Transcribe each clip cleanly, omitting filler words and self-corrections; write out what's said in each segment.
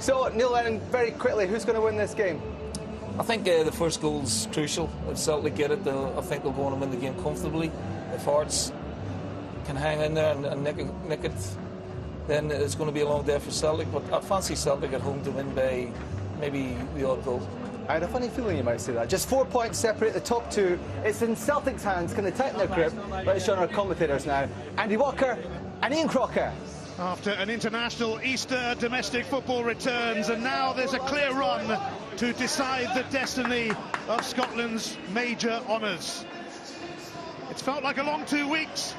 So, Neil Lennon, very quickly, who's going to win this game? I think the first goal's crucial. If Celtic get it, I think they'll go on and win the game comfortably. If Hearts can hang in there and nick it, then it's going to be a long day for Celtic. But I fancy Celtic at home to win by maybe the odd goal. I had a funny feeling you might say that. Just 4 points separate the top two. It's in Celtic's hands. Can they tighten their grip? Let's show our commentators now. Andy Walker and Ian Crocker. After an international Easter, domestic football returns, and now there's a clear run to decide the destiny of Scotland's major honours. It's felt like a long 2 weeks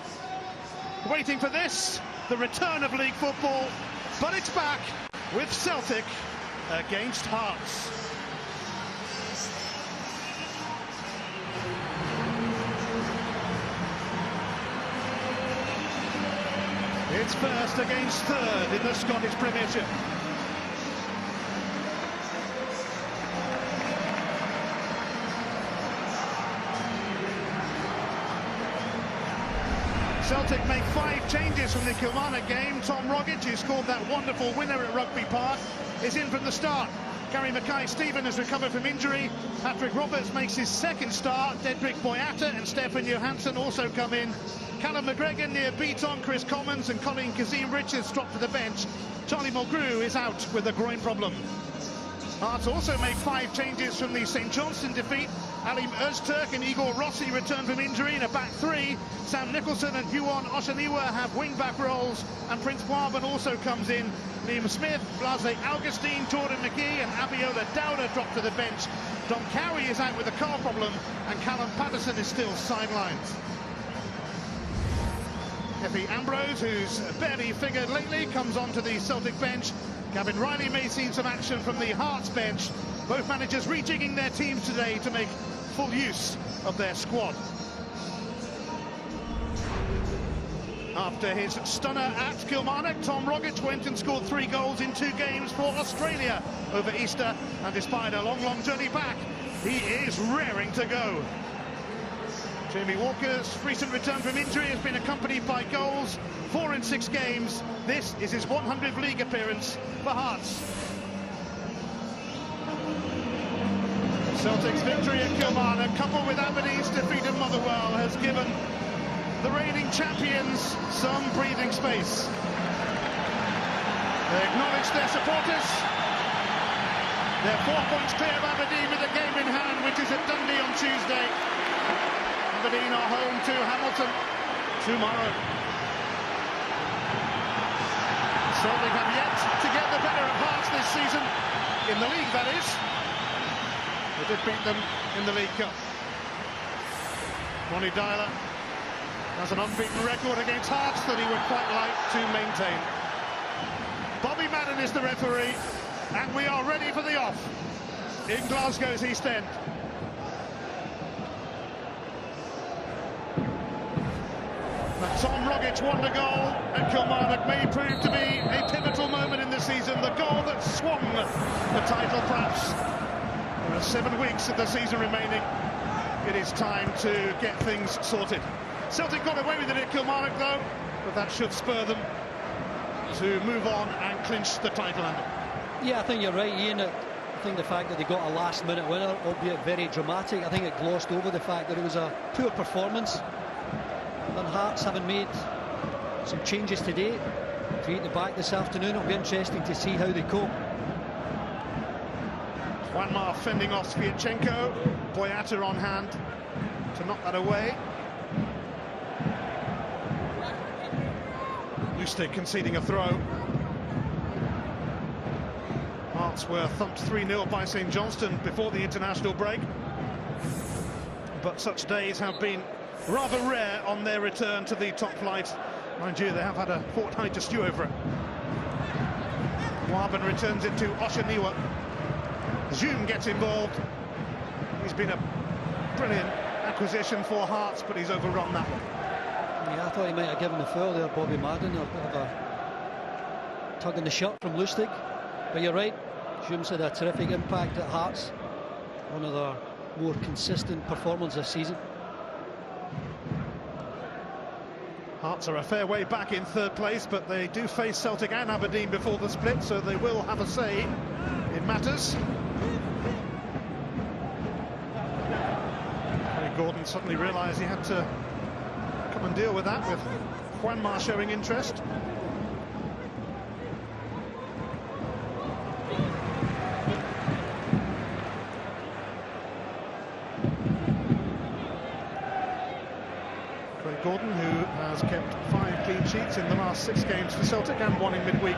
waiting for this, the return of league football, but it's back with Celtic against Hearts. It's first against third in the Scottish Premiership. Celtic make 5 changes from the Kilmarnock game. Tom Rogic, who scored that wonderful winner at Rugby Park, is in from the start. Gary Mackay-Steven has recovered from injury. Patrick Roberts makes his second start. Dedrick Boyata and Stefan Johansson also come in. Callum McGregor, Near Beaton, Chris Commons and Colin Kazim-Richards dropped to the bench. Charlie Mulgrew is out with a groin problem. Hearts also make 5 changes from the St Johnstone defeat. Ali Öztürk and Igor Rossi return from injury in a back 3. Sam Nicholson and Huon Oshaniwa have wing-back roles, and Prince Waban also comes in. Liam Smith, Blase Augustine, Jordan McGee and Abiola Dowda drop to the bench. Dom Cowie is out with a car problem, and Callum Patterson is still sidelined. Effie Ambrose, who's barely figured lately, comes onto the Celtic bench. Gavin Riley may see some action from the Hearts bench. Both managers rejigging their teams today to make full use of their squad. After his stunner at Kilmarnock, Tom Rogic went and scored 3 goals in 2 games for Australia over Easter, and despite a long journey back, he is raring to go. Jamie Walker's recent return from injury has been accompanied by goals, 4 in 6 games. This is his 100th league appearance for Hearts. Celtic's victory at Kilmarnock, coupled with Aberdeen's defeat at Motherwell, has given the reigning champions some breathing space. They acknowledge their supporters. They're 4 points clear of Aberdeen with a game in hand, which is at Dundee on Tuesday. Aberdeen are home to Hamilton tomorrow. Celtic have yet to get the better of Hearts this season, in the league that is. They did beat them in the League Cup. Ronnie Dyler has an unbeaten record against Hearts that he would quite like to maintain. Bobby Madden is the referee, and we are ready for the off in Glasgow's East End. Tom Rogic wonder goal at Kilmarnock may prove to be a pivotal moment in the season, the goal that swung the title perhaps. There are 7 weeks of the season remaining. It is time to get things sorted. Celtic got away with it at Kilmarnock though, but that should spur them to move on and clinch the title. Yeah, I think you're right, Ian. I think the fact that they got a last-minute winner, albeit very dramatic, I think it glossed over the fact that it was a poor performance. And Hearts, having made some changes today to eat the back this afternoon, it'll be interesting to see how they cope. Juanma fending off Sviatchenko, Boyata on hand to knock that away. Lustig conceding a throw. Hearts were thumped 3-0 by St Johnstone before the international break, but such days have been rather rare on their return to the top flight. Mind you, they have had a fortnight to stew over it. Waban returns it to Oshaniwa. Zoom gets involved. He's been a brilliant acquisition for Hearts, but he's overrun that one. Yeah, I thought he might have given the foul there, Bobby Madden. A bit of a tug in the shirt from Lustig. But you're right, Zoom's had a terrific impact at Hearts. One of their more consistent performances this season. Hearts are a fair way back in third place, but they do face Celtic and Aberdeen before the split, so they will have a say in matters. Craig Gordon suddenly realised he had to come and deal with that, with Juanma showing interest. Craig Gordon, who has kept 5 clean sheets in the last 6 games for Celtic and 1 in midweek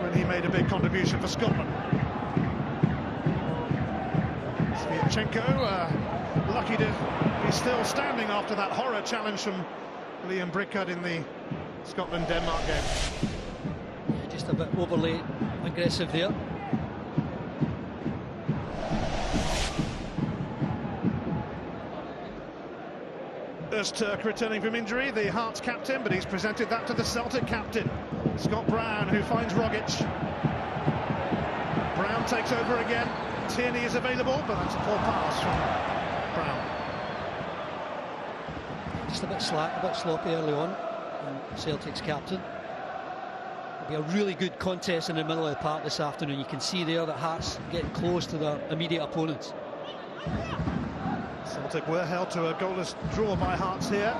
when he made a big contribution for Scotland. Sviatchenko, lucky to be still standing after that horror challenge from Liam Brickard in the Scotland-Denmark game. Yeah, just a bit overly aggressive there. Öztürk returning from injury, the Hearts captain, but he's presented that to the Celtic captain, Scott Brown, who finds Rogic. Brown takes over again. Tierney is available, but that's a poor pass from Brown. Just a bit slack, a bit sloppy early on, and Celtic's captain. It'll be a really good contest in the middle of the park this afternoon. You can see there that Hearts getting close to their immediate opponents. Celtic were held to a goalless draw by Hearts here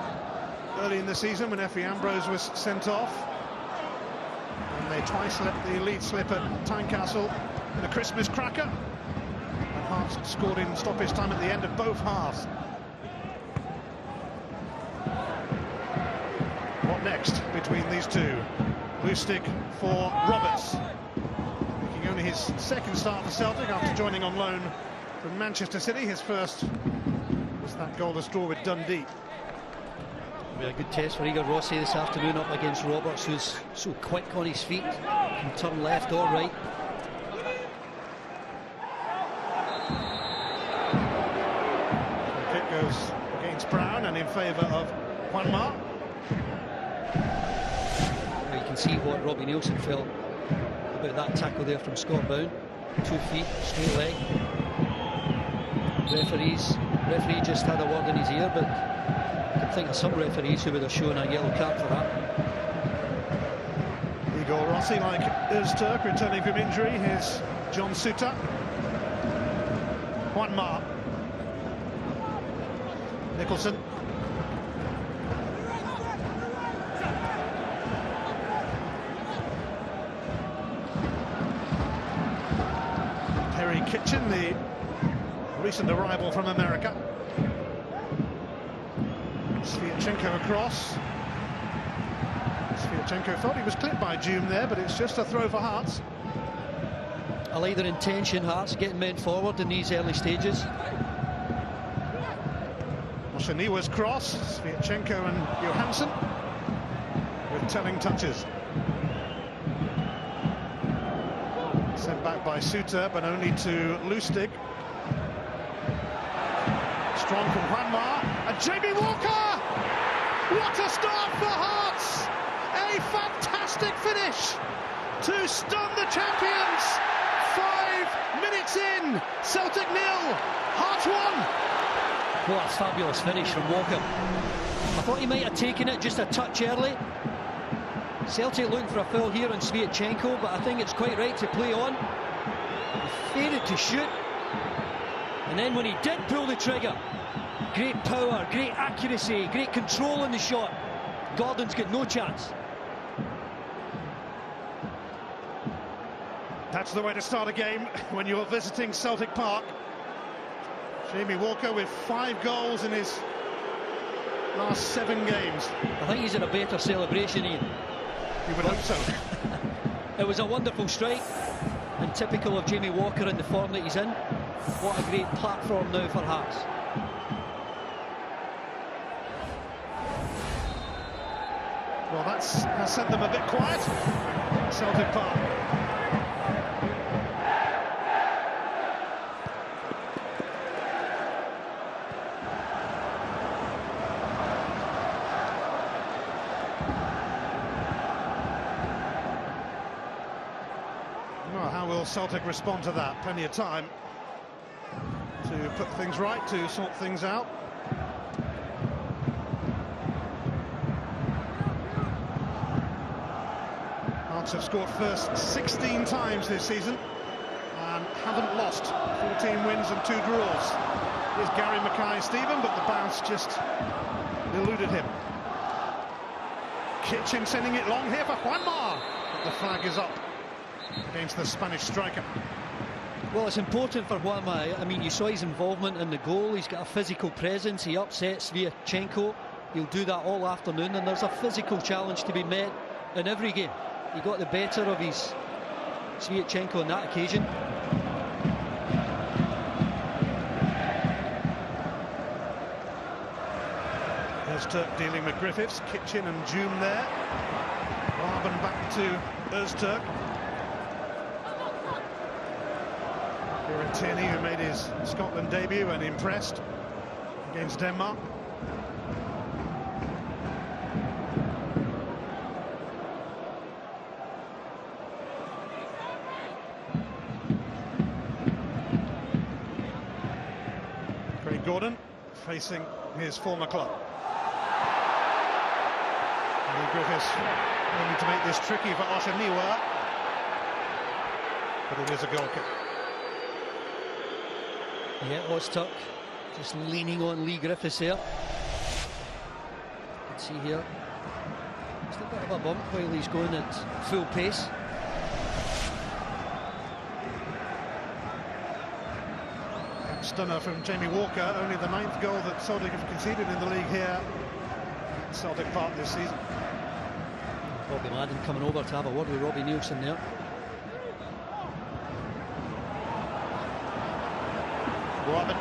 early in the season when Effie Ambrose was sent off. And they twice let the lead slip at Tynecastle in a Christmas cracker. And Hearts scored in stoppage time at the end of both halves. What next between these two? Lustig for Roberts. Making only his second start for Celtic after joining on loan from Manchester City. His first was that goalless draw with Dundee. It'll be a good test for Igor Rossi this afternoon up against Roberts, who's so quick on his feet, can turn left or right. The kick goes against Brown and in favour of Juanma. You can see what Robbie Nielsen felt about that tackle there from Scott Brown. 2 feet, straight leg. Referee just had a word in his ear, but I can think of some referees who would have shown a yellow card for that. Igor Rossi, like Öztürk, returning from injury. Here's John Suter. Juanma. Nicholson. Perry Kitchen, the recent arrival from America. Sviatchenko across. Sviatchenko thought he was clipped by Hume there, but it's just a throw for Hearts. I like their intention, Hearts, getting men forward in these early stages. Oshaniwa's cross. Sviatchenko and Johansson with telling touches. Sent back by Suter, but only to Lustig. Strong from Juanma, and Jamie Walker! What a start for Hearts! A fantastic finish to stun the champions. 5 minutes in, Celtic 0, Hearts 1. What a fabulous finish from Walker. I thought he might have taken it just a touch early. Celtic looking for a foul here on Sviatchenko, but I think it's quite right to play on. He faded to shoot. And then when he did pull the trigger, great power, great accuracy, great control in the shot. Gordon's got no chance. That's the way to start a game when you're visiting Celtic Park. Jamie Walker with 5 goals in his last 7 games. I think he's in a better celebration, Ian. You would hope so. It was a wonderful strike, and typical of Jamie Walker in the form that he's in. What a great platform now for Hearts. Well, has sent them a bit quiet. Celtic Park. Well, how will Celtic respond to that? Plenty of time to put things right, to sort things out. Hearts have scored first 16 times this season and haven't lost. 14 wins and 2 draws. Here's Gary Mackay-Steven, but the bounce just eluded him. Kitchen sending it long here for Juanma, but the flag is up against the Spanish striker. Well, it's important for Juanma. I mean, you saw his involvement in the goal. He's got a physical presence. He upsets Sviatchenko. He'll do that all afternoon, and there's a physical challenge to be met in every game. He got the better of his Sviatchenko on that occasion. Öztürk dealing with Griffiths, Kitchen and Joom there. Raben back to Öztürk. Kieran Tierney, who made his Scotland debut and impressed against Denmark. Craig Gordon facing his former club. Lee Griffiths aiming to make this tricky for Oshaniwa, but it is a goal kick. Yeah, Öztürk just leaning on Lee Griffiths here. Let's see here. Just a bit of a bump while he's going at full pace. Stunner from Jamie Walker, only the 9th goal that Celtic have conceded in the league here at Celtic Park this season. Bobby Madden coming over to have a word with Robbie Nielsen there. Robin,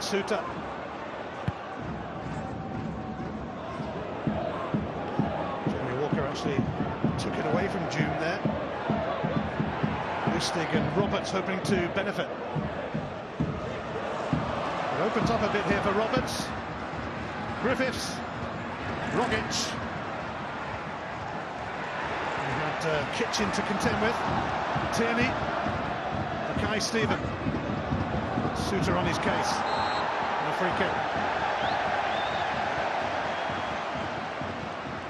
Suter. Jamie Walker actually took it away from Joom there. Lustig and Roberts hoping to benefit. It opens up a bit here for Roberts. Griffiths, Rogic. We had Kitchen to contend with. Tierney, Mackay-Steven. Suter on his case. And a free kick.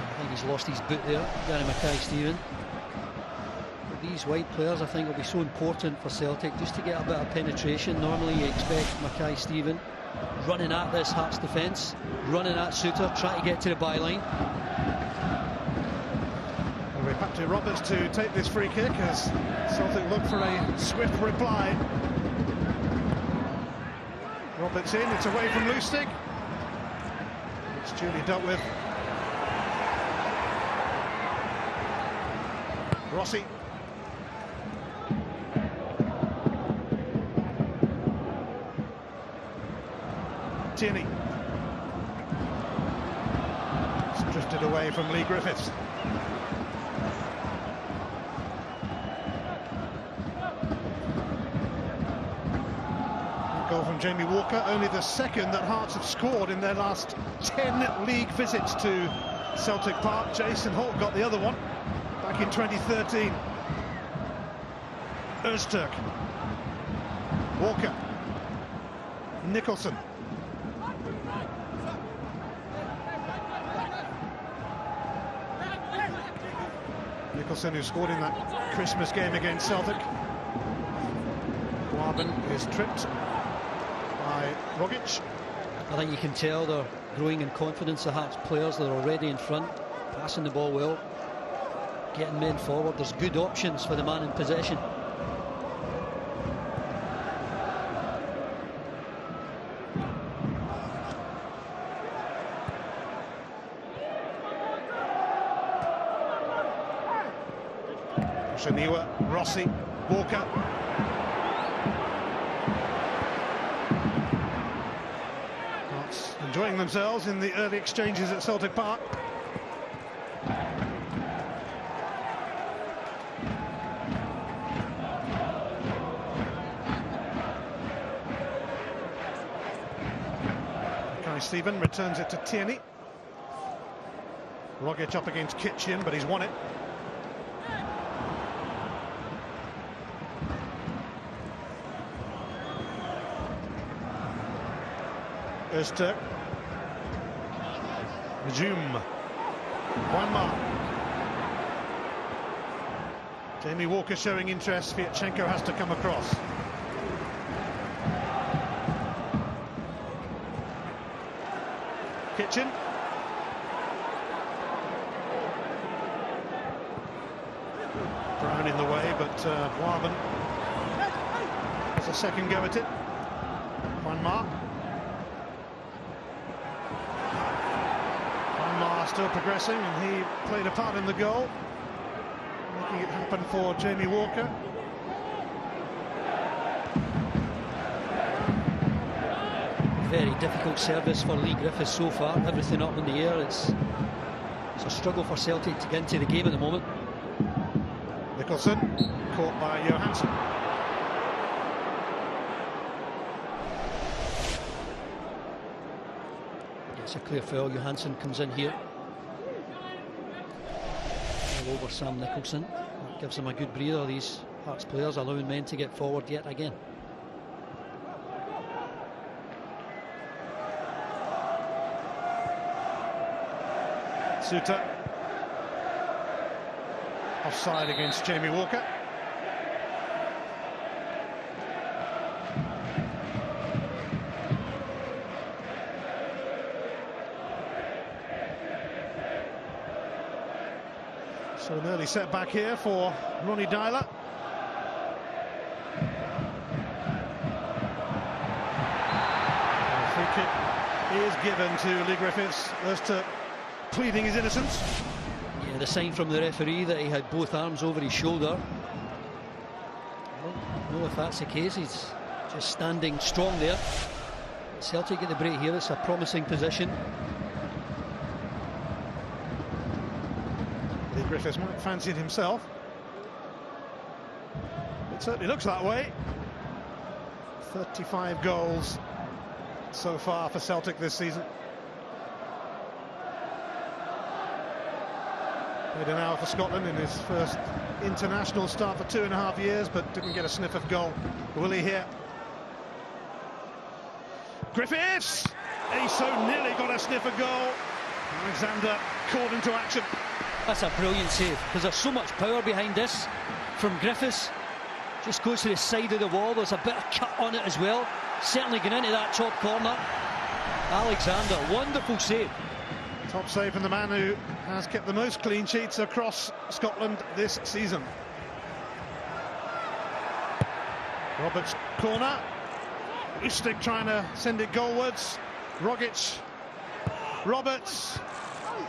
I think he's lost his boot there, Gary Mackay-Steven. These wide players, I think, will be so important for Celtic just to get a bit of penetration. Normally you expect Mackay-Steven running at this Hearts defence, running at Suter, trying to get to the byline. We're back to Roberts to take this free kick as Celtic look for a swift reply. Roberts in, it's away from Lustig. It's duly dealt with. Rossi. Tierney. It's drifted away from Lee Griffiths. Goal from Jamie Walker, only the second that Hearts have scored in their last 10 league visits to Celtic Park. Jason Holt got the other one back in 2013. Öztürk. Walker. Nicholson. Nicholson, who scored in that Christmas game against Celtic. Guaben is tripped by Rogic. I think you can tell they're growing in confidence, the Hearts players. They're already in front, passing the ball well, getting men forward. There's good options for the man in possession. Shaniwa, Rossi, Walker. Hearts enjoying themselves in the early exchanges at Celtic Park. Mackay-Steven returns it to Tierney. Rogic up against Kitchen, but he's won it. Öztürk. Joom. Juanma. Jamie Walker showing interest. Fiatchenko has to come across. Kitchen. Brown in the way, but Warben has a second go at it. Juanma still progressing, and he played a part in the goal, making it happen for Jamie Walker. Very difficult service for Lee Griffiths so far. Everything up in the air. It's a struggle for Celtic to get into the game at the moment. Nicholson caught by Johansson. It's a clear foul. Johansson comes in here all over Sam Nicholson. That gives him a good breather, these Hearts players, allowing men to get forward yet again. Suter offside against Jamie Walker. So an early setback here for Ronnie Dyler. The free kick is given to Lee Griffiths as to pleading his innocence. Yeah, the sign from the referee that he had both arms over his shoulder. I don't know if that's the case. He's just standing strong there. Celtic get the break here. It's a promising position. Lee Griffiths might fancy it himself. It certainly looks that way. 35 goals so far for Celtic this season. Played an hour for Scotland in his first international start for 2.5 years, but didn't get a sniff of goal. Will he here? Griffiths! He so nearly got a sniff of goal. Alexander called into action. That's a brilliant save, because there's so much power behind this from Griffiths. Just goes to the side of the wall. There's a bit of cut on it as well. Certainly going into that top corner. Alexander, wonderful save. Top save from the man who has kept the most clean sheets across Scotland this season. Roberts corner. Lustig trying to send it goalwards. Rogic. Roberts.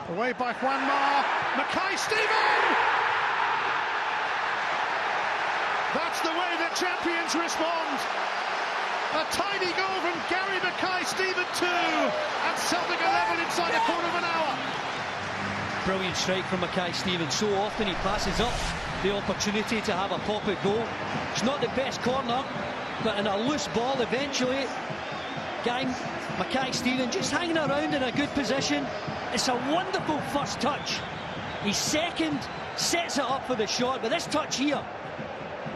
Away by Juanma. Mackay-Steven! That's the way that champions respond. A tiny goal from Gary Mackay-Steven 2, and Celtic 11 inside a quarter of an hour. Brilliant strike from Mackay-Steven. So often he passes up the opportunity to have a pop-it goal. It's not the best corner, but in a loose ball eventually, Mackay-Steven just hanging around in a good position. It's a wonderful first touch. His second sets it up for the shot, but this touch here,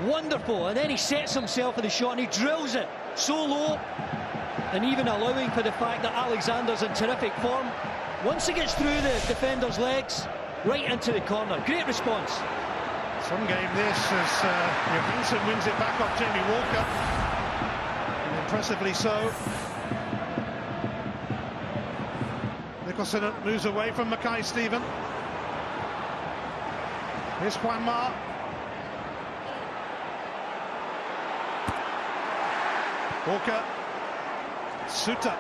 wonderful. And then he sets himself for the shot and he drills it so low, and even allowing for the fact that Alexander's in terrific form. Once he gets through the defender's legs, right into the corner. Great response. Some game this as Johansson wins it back off Jamie Walker, and impressively so. Nicholson moves away from Mackay-Steven. Here's Juanma. Walker. Suter.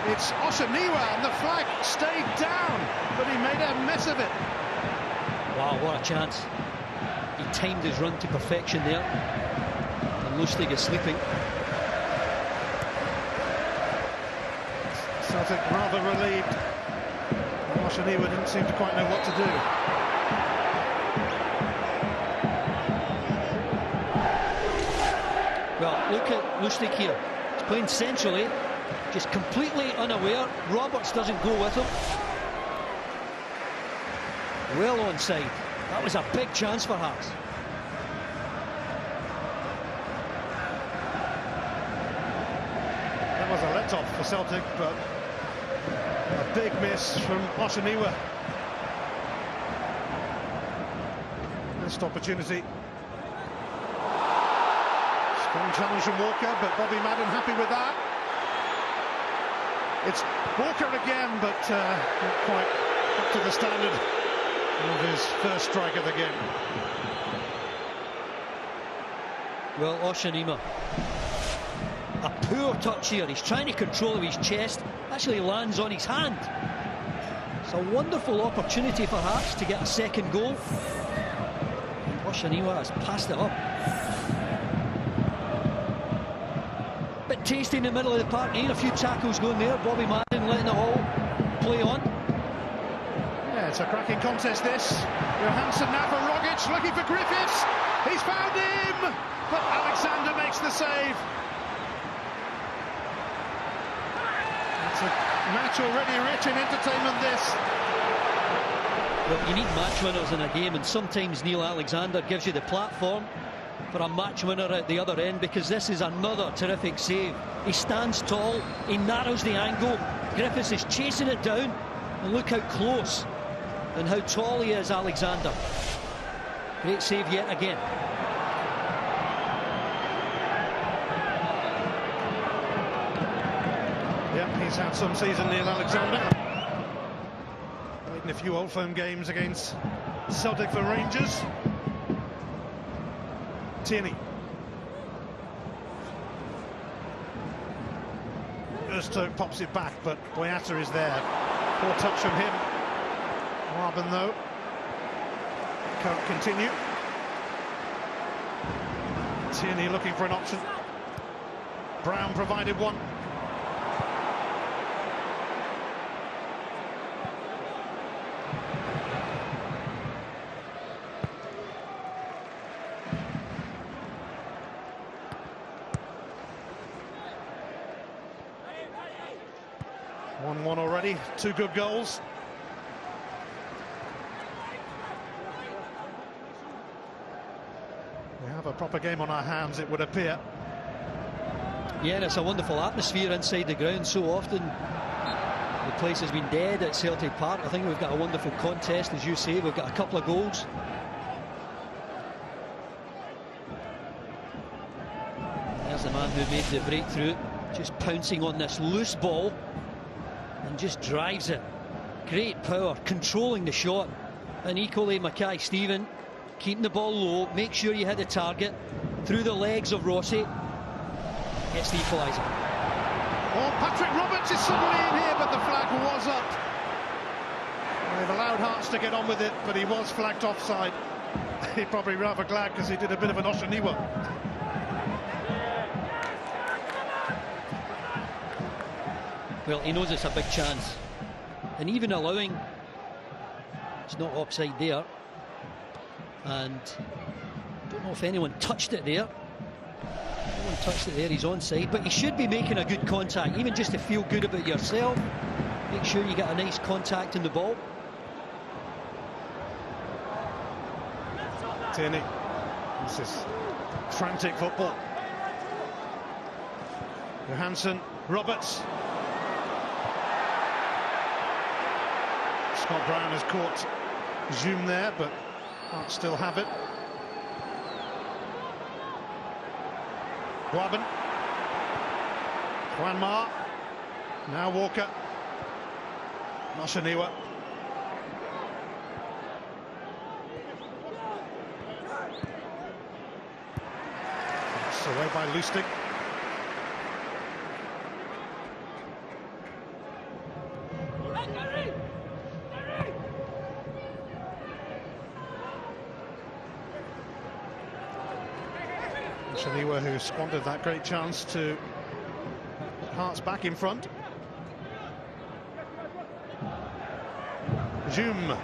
It's Oshaniwa, and the flag stayed down, but he made a mess of it. Wow, what a chance. He timed his run to perfection there. And Lustig is sleeping. Celtic rather relieved. Oshaniwa didn't seem to quite know what to do. Well, look at Lustig here. He's playing centrally, just completely unaware. Roberts doesn't go with him. Well onside. That was a big chance for Hearts. That was a let-off for Celtic, but a big miss from Oshaniwa. Missed opportunity. Strong challenge from Walker, but Bobby Madden happy with that. It's Walker again, but not quite up to the standard of his first strike of the game. Well, Oshanima, a poor touch here. He's trying to control his chest, actually lands on his hand. It's a wonderful opportunity for Hearts to get a second goal. And Oshanima has passed it up. Bit tasty in the middle of the park here, a few tackles going there. Bobby Madden letting it all play on. Yeah, it's a cracking contest this. Johansson now for Rogic, looking for Griffiths. He's found him, but Alexander makes the save. It's a match already rich in entertainment, this. Well, you need match winners in a game, and sometimes Neil Alexander gives you the platform for a match winner at the other end, because this is another terrific save. He stands tall, he narrows the angle, Griffiths is chasing it down, and look how close and how tall he is, Alexander. Great save yet again. Yep, he's had some season, Neil Alexander. Played in a few Old Firm games against Celtic for Rangers. Tierney. Erstoke pops it back, but Boyata is there. Poor touch from him. Marben, though, can't continue. Tierney looking for an option. Brown provided one. One already, 2 good goals. We have a proper game on our hands, it would appear. Yeah, and it's a wonderful atmosphere inside the ground. So often the place has been dead at Celtic Park. I think we've got a wonderful contest, as you say. We've got a couple of goals. There's the man who made the breakthrough, just pouncing on this loose ball and just drives it. Great power, controlling the shot. And equally Mackay-Steven keeping the ball low, make sure you hit the target through the legs of Rossi. Gets the equaliser. Oh, Patrick Roberts is suddenly in here, but the flag was up. They've allowed Hearts to get on with it, but he was flagged offside. He's probably rather glad, because he did a bit of an Oshaniwa. Well, he knows it's a big chance, and even allowing, it's not offside there, and I don't know if anyone touched it there. No one touched it there, he's onside, but he should be making a good contact, even just to feel good about yourself. Make sure you get a nice contact in the ball. Tierney, this is frantic football. Johansson, Roberts. Scott Brown has caught Zoom there, but can't still have it. Guaben. Juan Mar. Now Walker. Oshaniwa. It's away by Lustig. Oshaniwa, who squandered that great chance to put Hearts back in front. Zoom.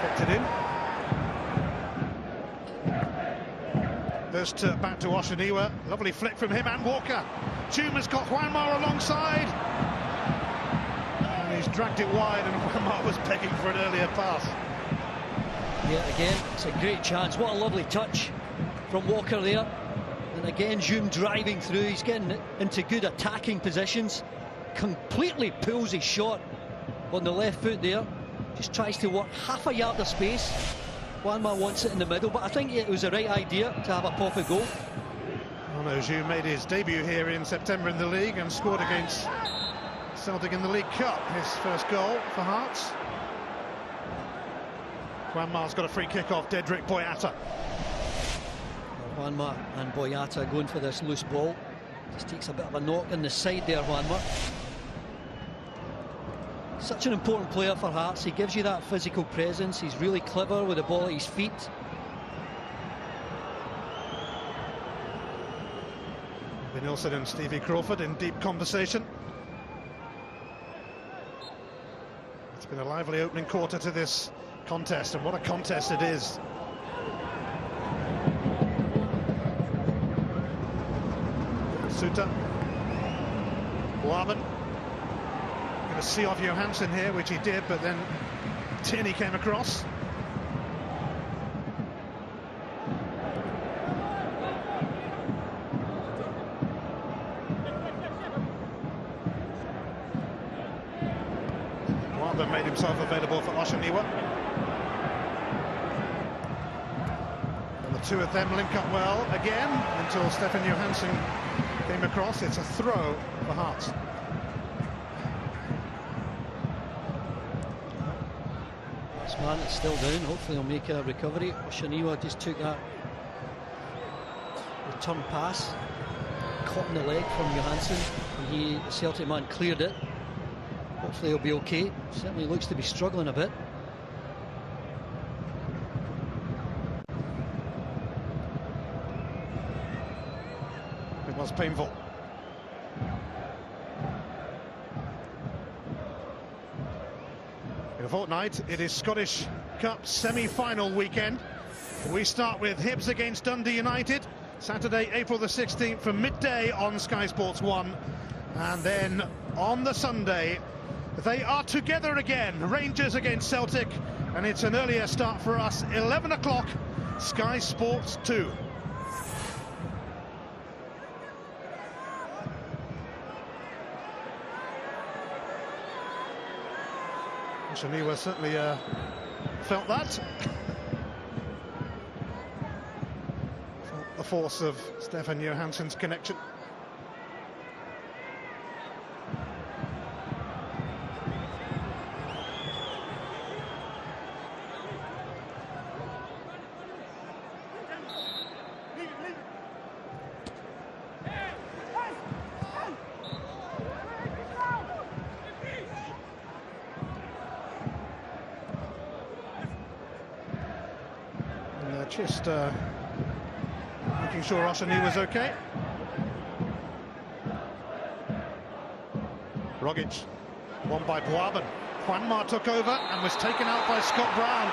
Kept it in. First back to Oshaniwa. Lovely flick from him and Walker. Zoom has got Juanmar alongside. And he's dragged it wide, and Juanmar was begging for an earlier pass. Yeah, again, it's a great chance. What a lovely touch from Walker there. And again, Zoom driving through. He's getting into good attacking positions. Completely pulls his shot on the left foot there. just tries to work half a yard of space. Juanma wants it in the middle, but I think it was the right idea to have a poppy goal. Onoju made his debut here in September in the league and scored against Celtic in the League Cup, his first goal for Hearts. Juanma's got a free kick off Dedrick Boyata. Juanma and Boyata going for this loose ball. Just takes a bit of a knock in the side there, Juanma. Such an important player for Hearts. He gives you that physical presence. He's really clever with the ball at his feet. Nilsson and Stevie Crawford in deep conversation. It's been a lively opening quarter to this contest, and what a contest it is. Suter. Boaben. Going to see off Johansson here, which he did, but then Tierney came across. Boaben made himself available for Oshaniwa. And the two of them link up well again until Stefan Johansson came across. It's a throw for Hearts. This man is still down. Hopefully he'll make a recovery. Oshaniwa just took that return pass, caught in the leg from Johansson, and the Celtic man cleared it. Hopefully he'll be okay. Certainly looks to be struggling a bit. It was painful. In a fortnight, it is Scottish Cup semi-final weekend. We start with Hibs against Dundee United, Saturday, April the 16th from midday on Sky Sports 1. And then on the Sunday, they are together again, Rangers against Celtic, and it's an earlier start for us, 11 o'clock, Sky Sports 2. Oshaniwa certainly felt that. Felt the force of Stefan Johansson's connection. Just making sure Oshani was okay. Rogic, won by Boaben. Juanma took over and was taken out by Scott Brown.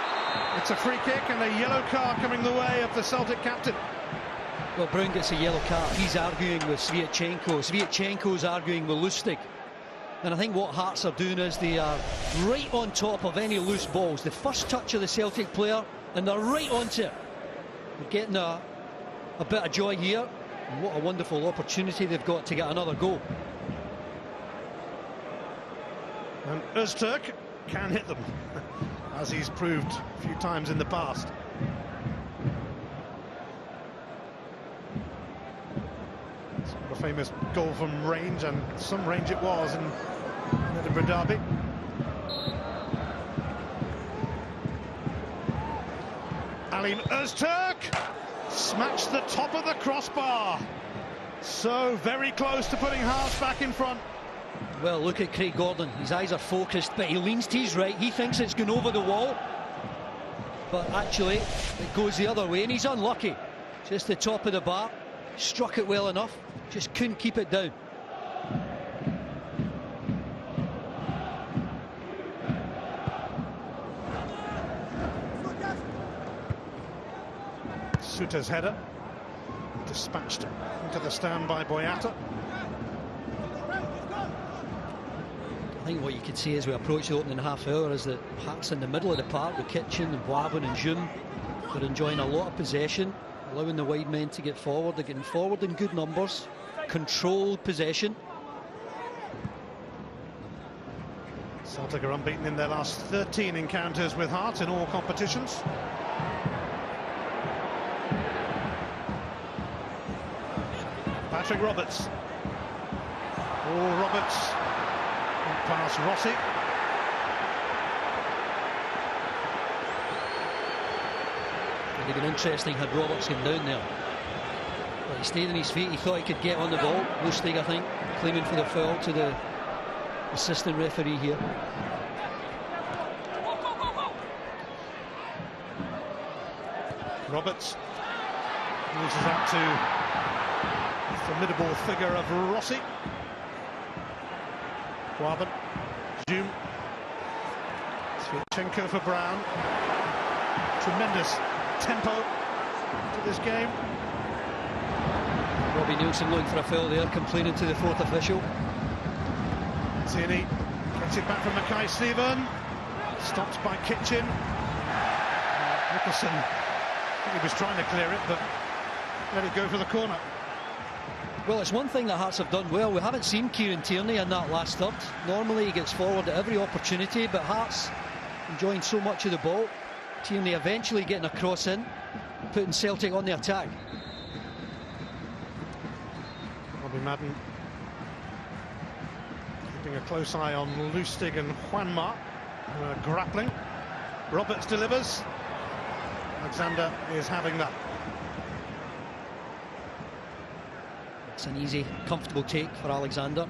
It's a free kick and a yellow card coming the way of the Celtic captain. Well, Brown gets a yellow card. He's arguing with Sviatchenko. Sviatchenko's arguing with Lustig. And I think what Hearts are doing is they are right on top of any loose balls. The first touch of the Celtic player, and they're right onto it. They're getting a bit of joy here. And what a wonderful opportunity they've got to get another goal. And Öztürk can hit them, as he's proved a few times in the past. A famous goal from range, and some range it was in Edinburgh Derby. Alim Öztürk smashed the top of the crossbar. So very close to putting Hearts back in front. Well, look at Craig Gordon. His eyes are focused, but he leans to his right. He thinks it's going over the wall. But actually, it goes the other way, and he's unlucky. Just the top of the bar. Struck it well enough. Just couldn't keep it down. Suter's header dispatched into the stand by Boyata. I think what you could see as we approach the opening half hour is that Hearts in the middle of the park with Kitchen and Boaben and Jum are enjoying a lot of possession, allowing the wide men to get forward. They're getting forward in good numbers, controlled possession. Celtic are unbeaten in their last 13 encounters with Hearts in all competitions. Patrick Roberts. Oh, Roberts. Past Rossi. It would have been interesting had Roberts gone down there. But he stayed on his feet. He thought he could get on the ball. Lustig, I think, claiming for the foul to the assistant referee here. Roberts loses out to the formidable figure of Rossi. Guaban, Zoom, Sviatchenko for Brown. Tremendous tempo to this game. Robbie Nielsen looking for a foul there, complaining to the fourth official. Tierney gets it back from Mackay-Steven. Stopped by Kitchen. Nicholson, I think he was trying to clear it, but let it go for the corner. Well, it's one thing that Hearts have done well. We haven't seen Kieran Tierney in that last third. Normally he gets forward at every opportunity, but Hearts enjoying so much of the ball. Tierney eventually getting a cross in, putting Celtic on the attack. Robbie Madden keeping a close eye on Lustig and Juanma, who are grappling. Roberts delivers. Alexander is having that. It's an easy, comfortable take for Alexander.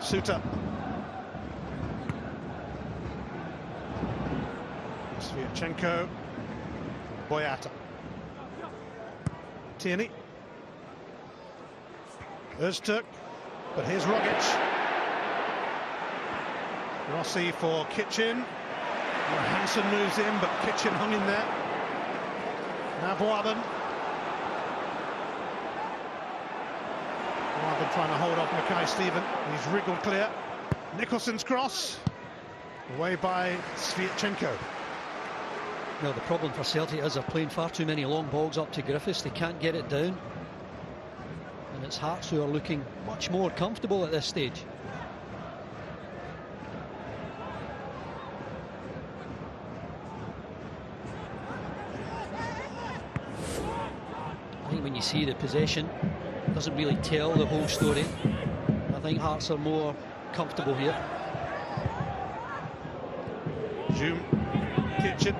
Suter. Sviatchenko. Boyata. Tierney. Öztürk. But here's Rogic. Rossi for Kitchen. Hansen moves in, but Kitchen hung in there. Now Boaban. Boaban trying to hold off Mackay-Steven. He's wriggled clear. Nicholson's cross. Away by Sviatchenko. Well, the problem for Celtic is they're playing far too many long balls up to Griffiths. They can't get it down. And it's Hearts who are looking much more comfortable at this stage. I think when you see the possession, it doesn't really tell the whole story. I think Hearts are more comfortable here. Zoom. Kitchen.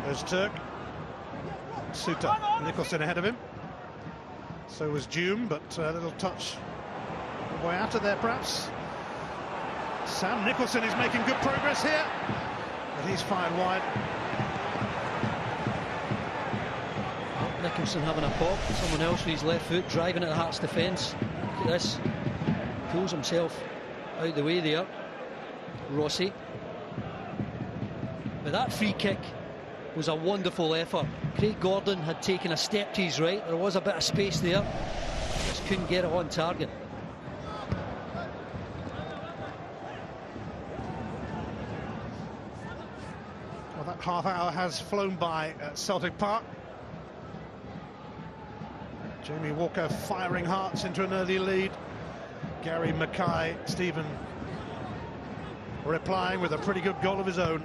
Öztürk. Suter. Nicholson ahead of him. So was Zoom, but a little touch way out of there perhaps. Sam Nicholson is making good progress here, but he's fired wide. Nicholson having a pop. Someone else with his left foot driving at the Hearts defence. Look at this. Pulls himself out the way there. Rossi. But that free kick was a wonderful effort. Craig Gordon had taken a step to his right. There was a bit of space there. Just couldn't get it on target. Well, that half hour has flown by at Celtic Park. Jamie Walker firing Hearts into an early lead. Gary Mackay-Steven replying with a pretty good goal of his own.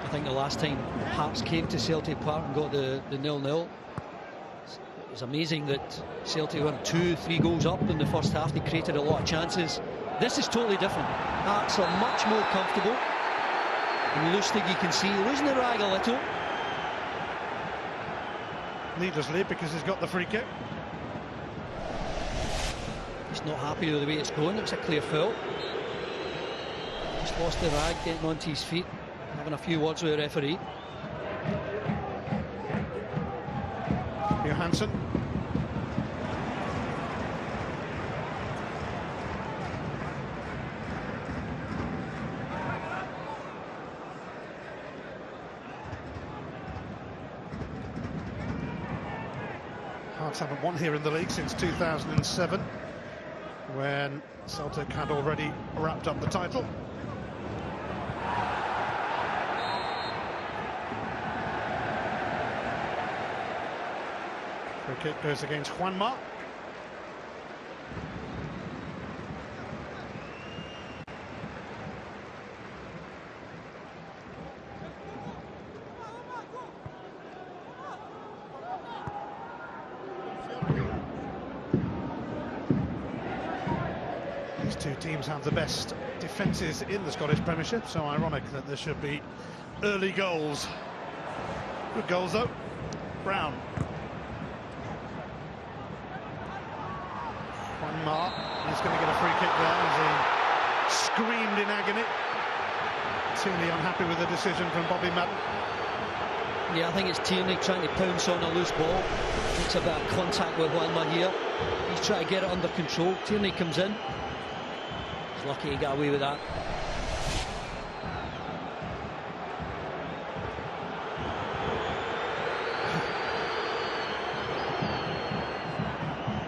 I think the last time Hearts came to Celtic Park and got the 0-0, it was amazing that Celtic were 2-3 goals up in the first half. They created a lot of chances. This is totally different. Hearts are much more comfortable. And Lustig, you can see, losing the rag a little. Needlessly, because he's got the free kick. He's not happy with the way it's going. It's a clear foul. Just lost the rag, getting onto his feet, having a few words with the referee. Johansson. Hearts haven't won here in the league since 2007. when Celtic had already wrapped up the title. Free kick goes against Juanma. These two teams have the best defences in the Scottish Premiership, so ironic that there should be early goals. Good goals though. Brown. Juanma, he's going to get a free kick there as he screamed in agony. Tierney unhappy with the decision from Bobby Madden. Yeah, I think it's Tierney trying to pounce on a loose ball. Makes a bit of contact with Juanma here. He's trying to get it under control. Tierney comes in. He's lucky he got away with that.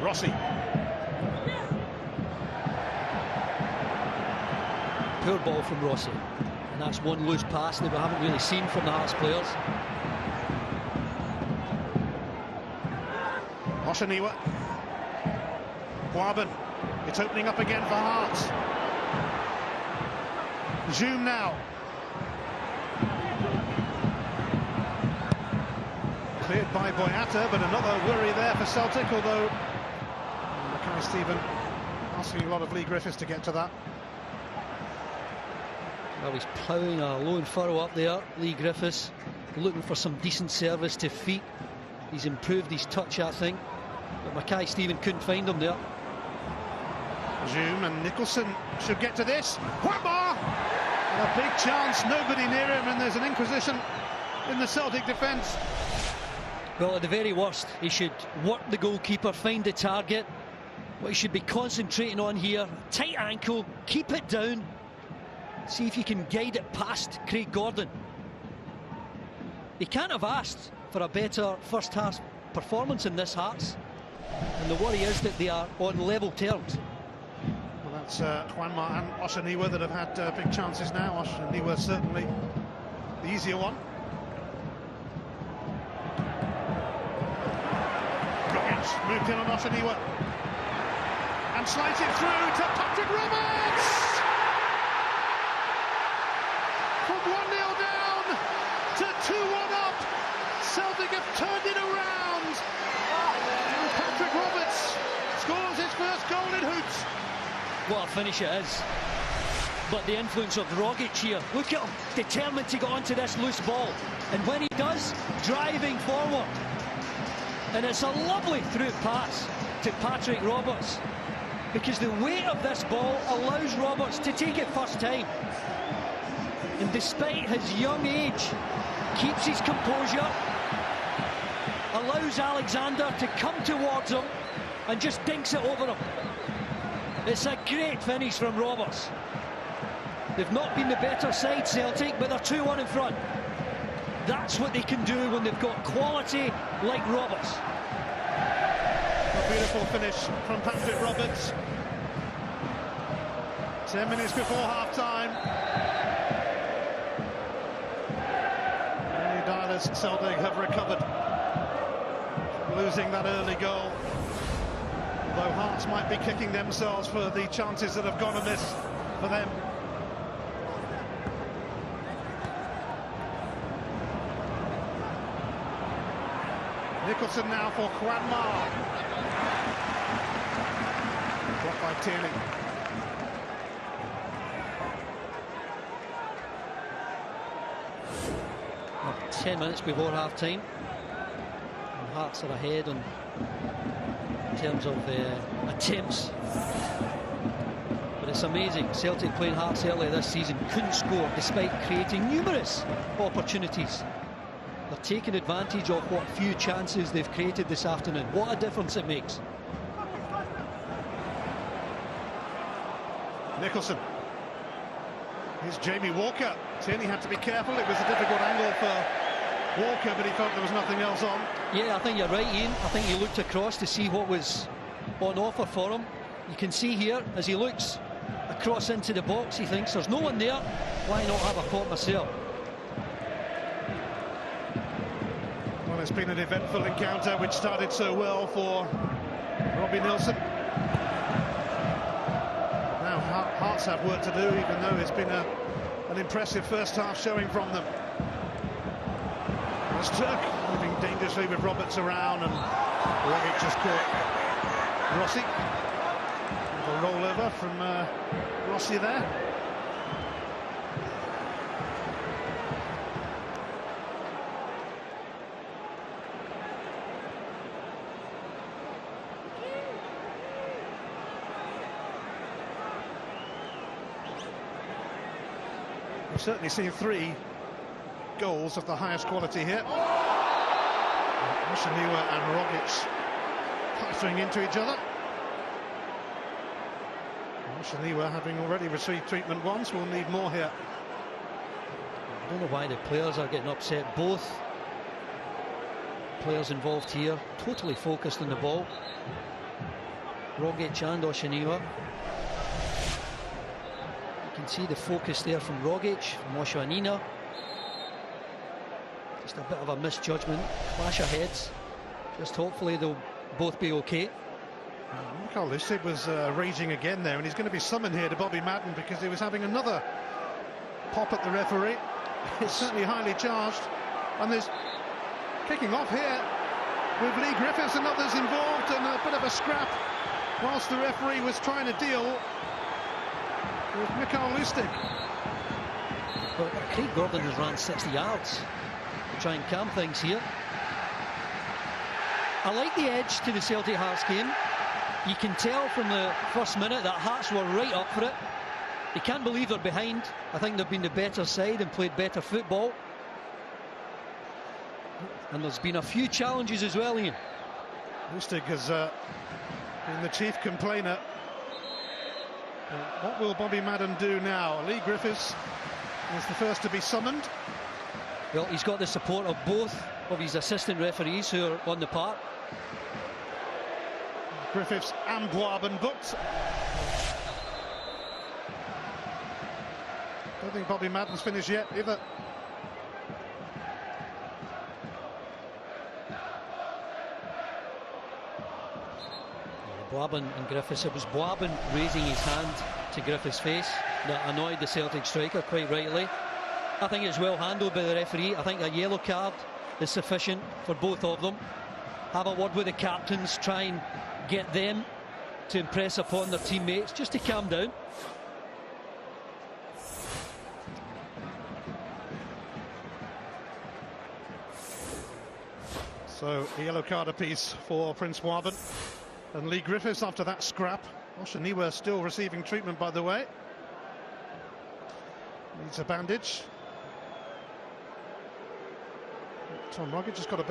Rossi. Poor ball from Rossi. And that's one loose pass that we haven't really seen from the Hearts players. Oshaniwa. Guaban. It's opening up again for Hearts. Zoom now. Cleared by Boyata, but another worry there for Celtic, although Mackay-Steven asking a lot of Lee Griffiths to get to that. Well, he's ploughing a lone furrow up there, Lee Griffiths, looking for some decent service to feet. He's improved his touch, I think, but Mackay-Steven couldn't find him there. Zoom and Nicholson should get to this. Juanma! A big chance, nobody near him, and there's an inquisition in the Celtic defence. Well, at the very worst, he should work the goalkeeper, find the target. What he should be concentrating on here, tight ankle, keep it down, see if you can guide it past Craig Gordon. He can't have asked for a better first half performance in this Hearts, and the worry is that they are on level terms. Well, that's Juanma and Oshaniwa that have had big chances now. Oshaniwa certainly the easier one. Rockets moved in on Oshaniwa and slides it through to Patrick Roberts! From 1-0 down to 2-1 up, Celtic have turned it around. Patrick Roberts scores his first goal in hoops. What a finish it is. But the influence of Rogic here, look at him, determined to get onto this loose ball. And when he does, driving forward. And it's a lovely through pass to Patrick Roberts, because the weight of this ball allows Roberts to take it first time. And despite his young age, keeps his composure, allows Alexander to come towards him and just dinks it over him. It's a great finish from Roberts. They've not been the better side, Celtic, but they're 2-1 in front. That's what they can do when they've got quality like Roberts. A beautiful finish from Patrick Roberts. 10 minutes before half-time. Many Dylas Celtic have recovered from losing that early goal. Although Hearts might be kicking themselves for the chances that have gone amiss for them. Nicholson now for Juanma. Blocked by Tierney. Well, 10 minutes before half-time. Hearts are ahead in terms of attempts. But it's amazing. Celtic playing Hearts earlier this season couldn't score despite creating numerous opportunities. They're taking advantage of what few chances they've created this afternoon. What a difference it makes. Nicholson. Here's Jamie Walker. Tierney had to be careful. It was a difficult angle for Walker, but he felt there was nothing else on. Yeah, I think you're right, Ian. I think he looked across to see what was on offer for him. You can see here, as he looks across into the box, he thinks there's no one there, why not have a pot myself? Well, it's been an eventful encounter which started so well for Robbie Neilson. Now Hearts have work to do, even though it's been an impressive first half showing from them. As Turk moving dangerously with Roberts around, and Rogic just caught Rossi. A rollover from Rossi there. We've certainly seen 3 goals of the highest quality here. Oshaniwa and Rogic clattering into each other. Oshaniwa, having already received treatment once, will need more here. I don't know why the players are getting upset. Both players involved here totally focused on the ball. Rogic and Oshaniwa. You can see the focus there from Rogic, from Oshaniwa. Just a bit of a misjudgment, clash of heads. Just hopefully they'll both be okay. Michael Lustig was raging again there, and he's going to be summoned here to Bobby Madden because he was having another pop at the referee. It's certainly highly charged, and there's kicking off here with Lee Griffiths and others involved, and a bit of a scrap whilst the referee was trying to deal with Michael Lustig. But Craig Gordon has ran 60 yards to try and calm things here. I like the edge to the Celtic Hearts game. You can tell from the first minute that Hearts were right up for it. They can't believe they're behind. I think they've been the better side and played better football. And there's been a few challenges as well, Ian. Lustig has been the chief complainer. What will Bobby Madden do now? Lee Griffiths is the first to be summoned. Well, he's got the support of both of his assistant referees who are on the park. Griffiths and Boabin booked. Don't think Bobby Madden's finished yet either. Boabin and Griffiths. It was Boabin raising his hand to Griffiths' face that annoyed the Celtic striker quite rightly. I think it's well handled by the referee. I think a yellow card is sufficient for both of them. Have a word with the captains, try and get them to impress upon their teammates just to calm down. So a yellow card apiece for Prince Boabin and Lee Griffiths after that scrap. Oshaniwa still receiving treatment, by the way. Needs a bandage. Tom Rogic just got a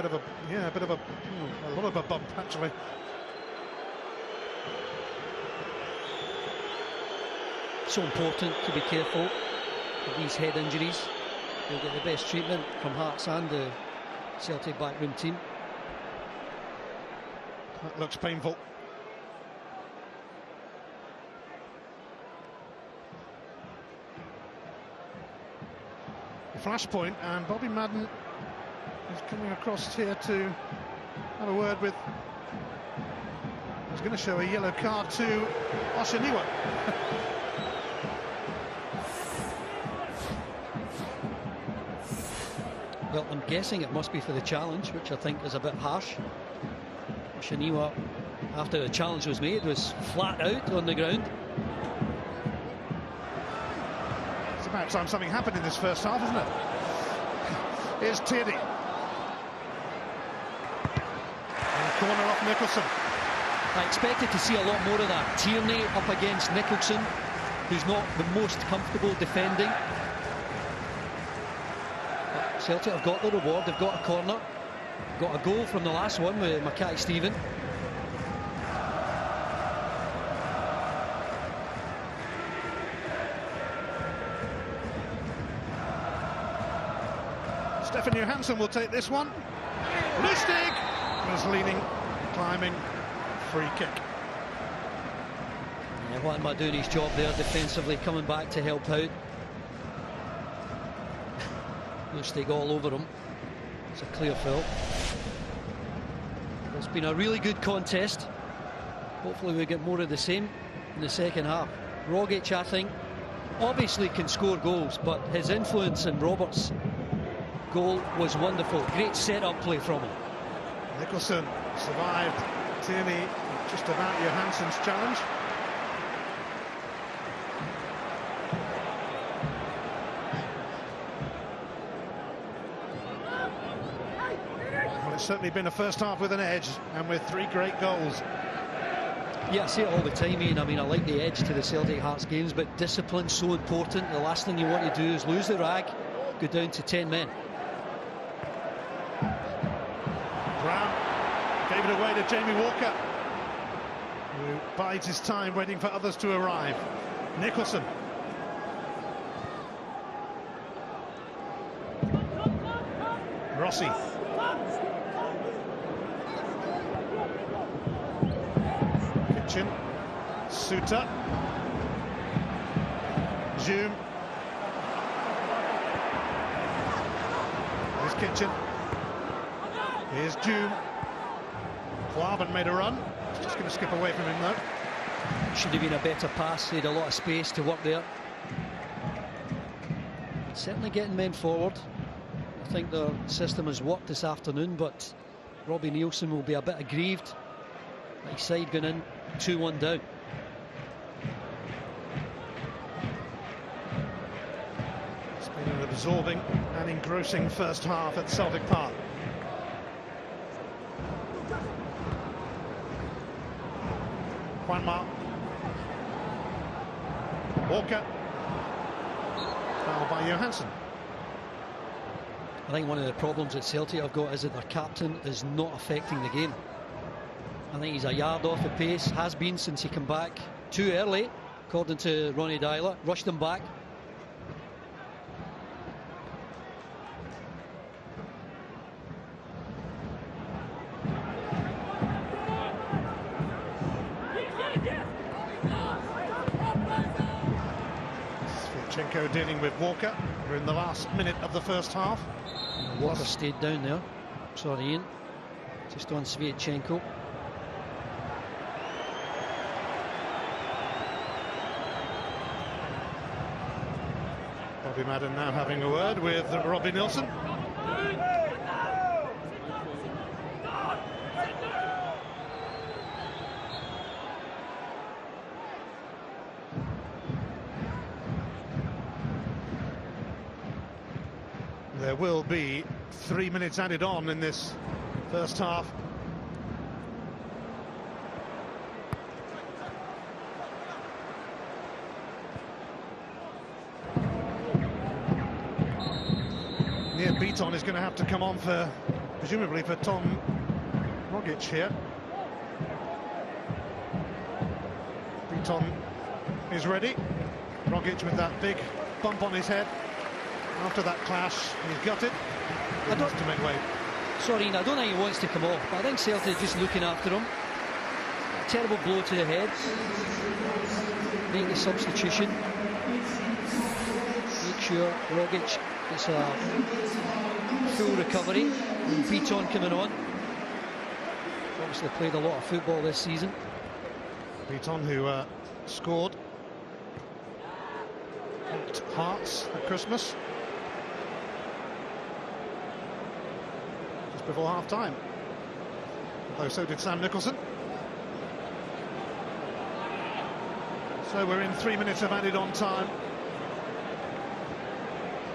lot of a bump actually. So important to be careful of these head injuries. You'll get the best treatment from Hearts and the Celtic backroom team. That looks painful. The flashpoint, and Bobby Madden is coming across here to have a word with. He's going to show a yellow card to Oshaniwa. Well, I'm guessing it must be for the challenge, which I think is a bit harsh. Oshaniwa, after the challenge was made, was flat out on the ground. It's about time something happened in this first half, isn't it? Here's Tierney. And a corner off Nicholson. I expected to see a lot more of that. Tierney up against Nicholson, who's not the most comfortable defending. But Celtic have got the reward, they've got a corner. Got a goal from the last one with Mackay-Steven. Stefan Johansson will take this one. Lustig was leaning, climbing, free kick. Juanma doing his job there defensively, coming back to help out. Lustig all over him. It's a clear foul. It's been a really good contest. Hopefully we get more of the same in the second half. Rogic, I think, obviously can score goals, but his influence in Roberts' goal was wonderful. Great set-up play from him. Nicholson survived Tierney just about Johansson's challenge. Well, it's certainly been a first half with an edge and with 3 great goals. Yeah, I say it all the time, Ian. I mean, I like the edge to the Celtic Hearts games, but discipline's so important. The last thing you want to do is lose the rag, go down to 10 men. Brown gave it away to Jamie Walker, who bides his time waiting for others to arrive. Nicholson. Rossi. Kitchen. Suter. Zoom. Here's Kitchen. Here's Zoom. Klavan made a run. He's just going to skip away from him though. Should have been a better pass. He had a lot of space to work there. Certainly getting men forward. I think their system has worked this afternoon, but Robbie Nielsen will be a bit aggrieved. His side going in 2-1 down. It's been an absorbing and engrossing first half at Celtic Park. Juanma. Walker. Fouled by Johansson. I think one of the problems that Celtic have got is that their captain is not affecting the game. I think he's a yard off the pace, has been since he came back too early, according to Ronnie Dyler, rushed him back. Sviatchenko dealing with Walker. We're in the last minute of the first half. Walker stayed down there. Sorry, Ian. Just on Sviatchenko. Bobby Madden now having a word with Robbie Nielsen. There will be 3 minutes added on in this first half. Near Beaton is going to have to come on for, presumably for Tom Rogic here. Beaton is ready. Rogic with that big bump on his head. After that clash, he's gutted. He wants to make way. Sorry, Ian, I don't think he wants to come off, but I think Celtic is just looking after him. A terrible blow to the head. Make the substitution. Make sure Rogic gets a full recovery. And Beaton coming on. Obviously played a lot of football this season. Beaton, who scored at Hearts at Christmas. Just before half-time. Although so did Sam Nicholson. So we're in 3 minutes of added on time.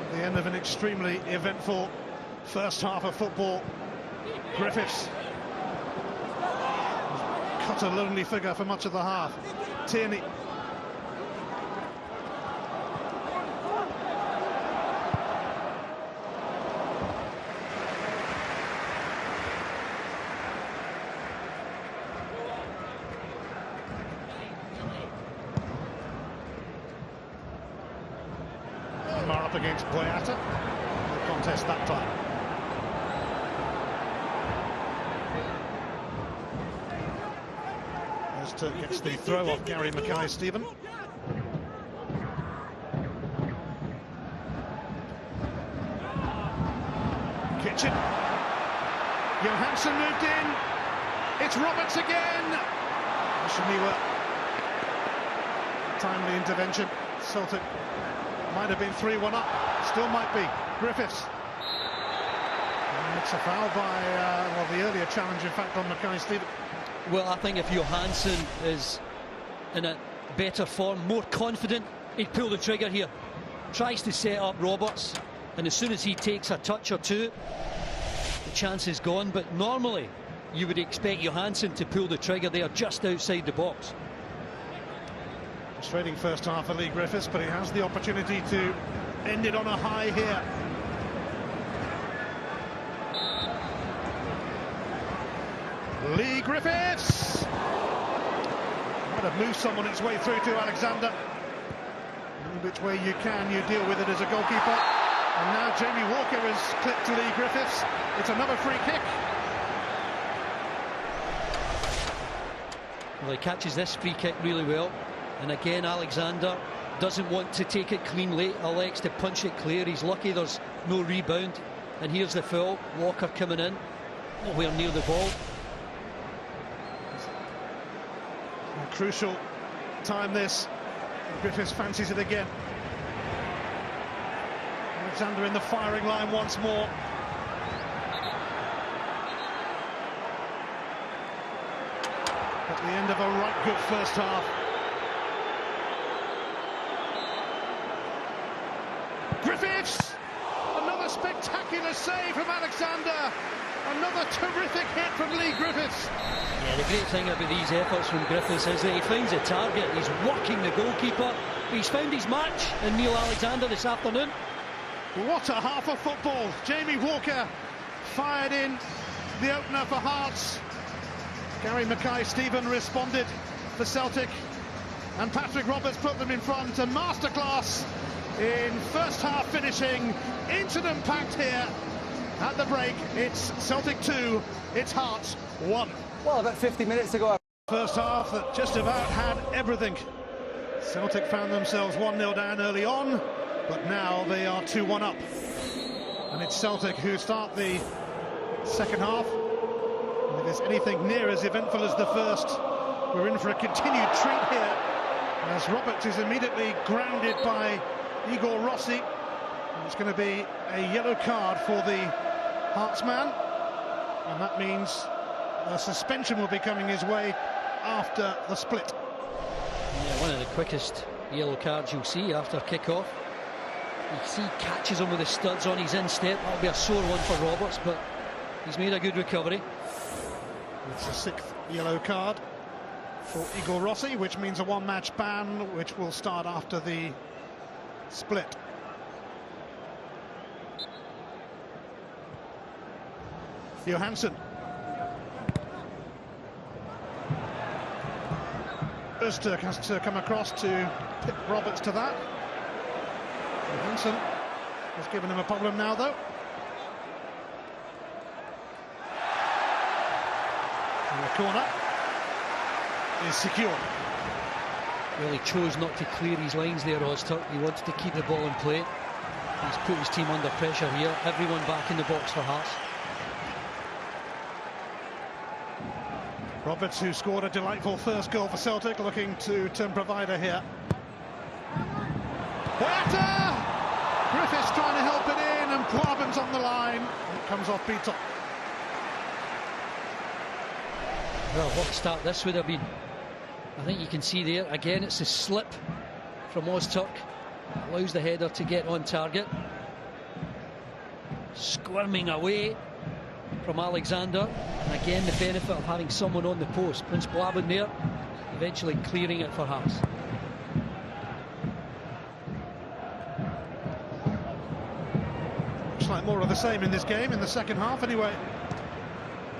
At the end of an extremely eventful first half of football. Griffiths cut a lonely figure for much of the half. Tierney. Mar up against Boyata. No contest that time. Walter gets the throw off Gary Mackay-Steven. Kitchen. Johansson moved in. It's Roberts again. Shaniwa. Timely intervention. Celtic might have been 3-1 up. Still might be. Griffiths. And it's a foul by, well, the earlier challenge, in fact, on Mackay-Steven. Well, I think if Johansson is in a better form, more confident, he'd pull the trigger here. Tries to set up Roberts, and as soon as he takes a touch or two, the chance is gone. But normally, you would expect Johansson to pull the trigger there just outside the box. Frustrating first half for Lee Griffiths, but he has the opportunity to end it on a high here. Lee Griffiths! Might have moved someone its way through to Alexander. Which way you can, you deal with it as a goalkeeper. And now Jamie Walker has clipped to Lee Griffiths. It's another free kick. Well, he catches this free kick really well. And again, Alexander doesn't want to take it cleanly, elects to punch it clear. He's lucky there's no rebound. And here's the foul. Walker coming in, nowhere near the ball. A crucial time this. Griffiths fancies it again. Alexander in the firing line once more. At the end of a right good first half. Griffiths! Another spectacular save from Alexander. Another terrific hit from Lee Griffiths. Yeah, the great thing about these efforts from Griffiths is that he finds a target. He's working the goalkeeper. He's found his match in Neil Alexander this afternoon. What a half of football. Jamie Walker fired in the opener for Hearts. Gary Mackay-Steven responded for Celtic. And Patrick Roberts put them in front. A masterclass in first half finishing. Incident packed here. At the break, it's Celtic 2, it's Hearts 1. Well, about 50 minutes ago. First half that just about had everything. Celtic found themselves 1-0 down early on, but now they are 2-1 up. And it's Celtic who start the second half. And if it's anything near as eventful as the first, we're in for a continued treat here, as Roberts is immediately grounded by Igor Rossi. And it's going to be a yellow card for the Hearts man, and that means a suspension will be coming his way after the split. Yeah, one of the quickest yellow cards you'll see after kick-off. You see, catches him with the studs on his instep. That'll be a sore one for Roberts, but he's made a good recovery. It's the sixth yellow card for Igor Rossi, which means a one-match ban, which will start after the split. Johansson. Öztürk has to come across to pip Roberts to that. Johansson has given him a problem now, though. And the corner is secure. Well, he chose not to clear his lines there, Öztürk. He wanted to keep the ball in play. He's put his team under pressure here. Everyone back in the box for Hearts. Roberts, who scored a delightful first goal for Celtic, looking to turn provider here. Boyata! Griffiths trying to help it in, and Poirben's on the line. It comes off Beaton. Well, what a start this would have been. I think you can see there, again, it's a slip from Öztürk. Allows the header to get on target. Squirming away from Alexander, and again the benefit of having someone on the post. Prince Blaben there, eventually clearing it for Hearts. Looks like more of the same in this game, in the second half anyway,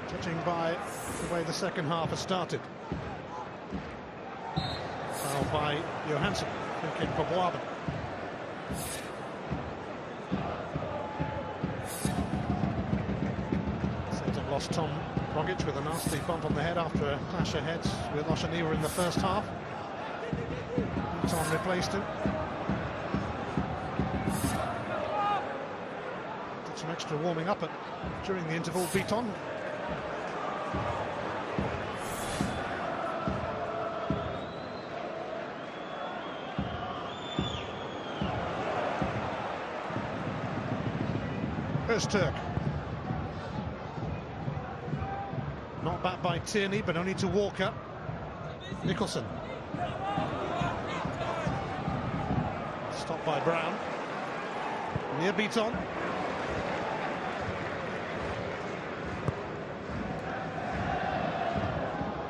judging by the way the second half has started. Foul by Johansson, free kick for Blaben. Lost Tom Rogic with a nasty bump on the head after a clash of heads with Oshaniwa in the first half. Tom replaced him. Did some extra warming up during the interval. Beaton. Turk. Not back by Tierney, but only to Walker. Nicholson. Stopped by Brown. Near Beaton.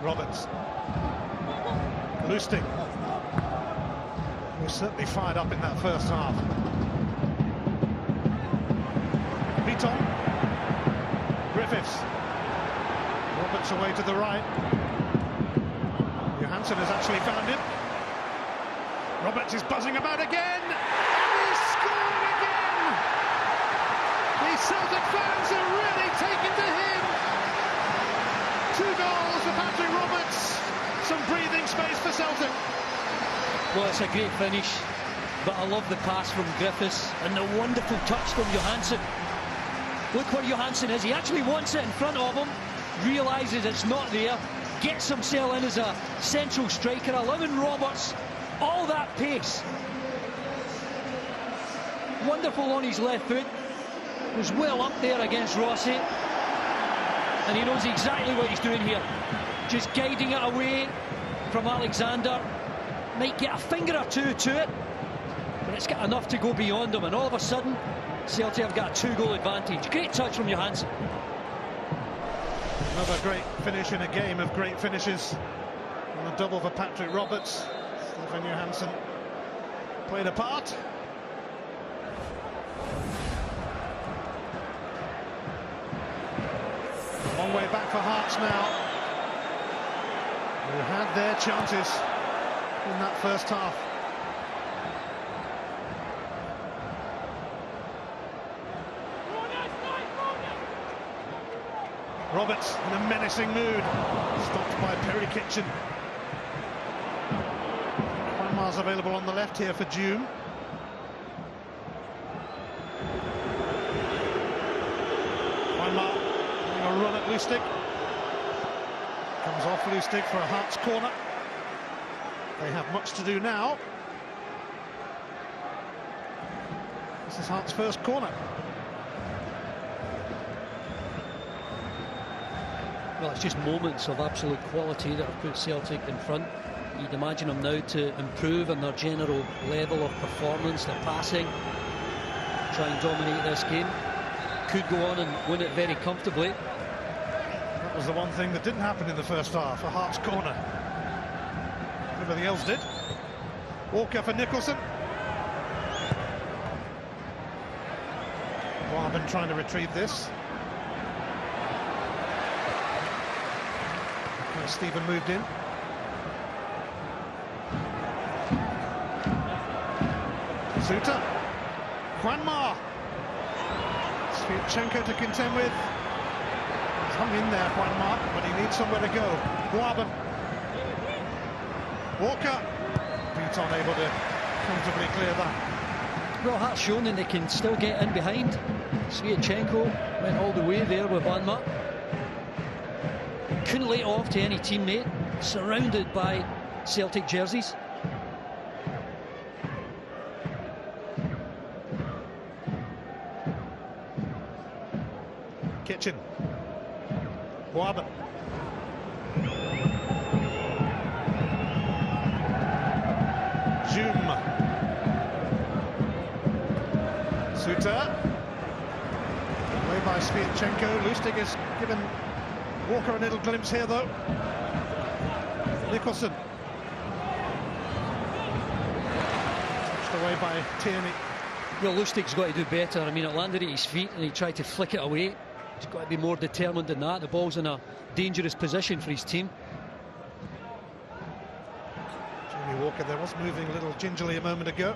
Roberts. Lustig. He was certainly fired up in that first half. Beaton. Griffiths. Roberts away to the right. Johansson has actually found him. Roberts is buzzing about again. And he's scored again. The Celtic fans are really taking to him. 2 goals for Patrick Roberts. Some breathing space for Celtic. Well, it's a great finish, but I love the pass from Griffiths and the wonderful touch from Johansson. Look where Johansson is. He actually wants it in front of him, realises it's not there, gets himself in as a central striker, allowing Roberts all that pace. Wonderful on his left foot. Was well up there against Rossi. And he knows exactly what he's doing here. Just guiding it away from Alexander. Might get a finger or two to it, but it's got enough to go beyond him. And all of a sudden, Celtic have got a 2-goal advantage. Great touch from Johansson. Another great finish in a game of great finishes. And a double for Patrick Roberts. Stefan Johansson played a part. A long way back for Hearts now, who had their chances in that first half. Roberts in a menacing mood, stopped by Perry Kitchen. Miles available on the left here for June. Weinmar having a run at Lustig. Comes off Lustig for a Hearts corner. They have much to do now. This is Hearts' first corner. Well, it's just moments of absolute quality that have put Celtic in front. You'd imagine them now to improve on their general level of performance, their passing, try and dominate this game. Could go on and win it very comfortably. That was the one thing that didn't happen in the first half, a Hearts corner. Everybody else did. Walker for Nicholson. Barben trying to retrieve this. Stephen moved in. Suter. Weinmar. Sviatchenko to contend with. He's hung in there, Weinmar, but he needs somewhere to go. Barben. Walker. Beaton able to comfortably clear that. Well, that's shown that they can still get in behind. Sviatchenko went all the way there with Weinmar. Couldn't lay it off to any teammate, surrounded by Celtic jerseys. Kitchen. Barben. Zoom. Suter. Away by Sviatchenko. Lustig is given Walker a little glimpse here, though. Nicholson. Touched away by Tierney. Well, Lustig's got to do better. I mean, it landed at his feet and he tried to flick it away. He's got to be more determined than that. The ball's in a dangerous position for his team. Jamie Walker there was moving a little gingerly a moment ago.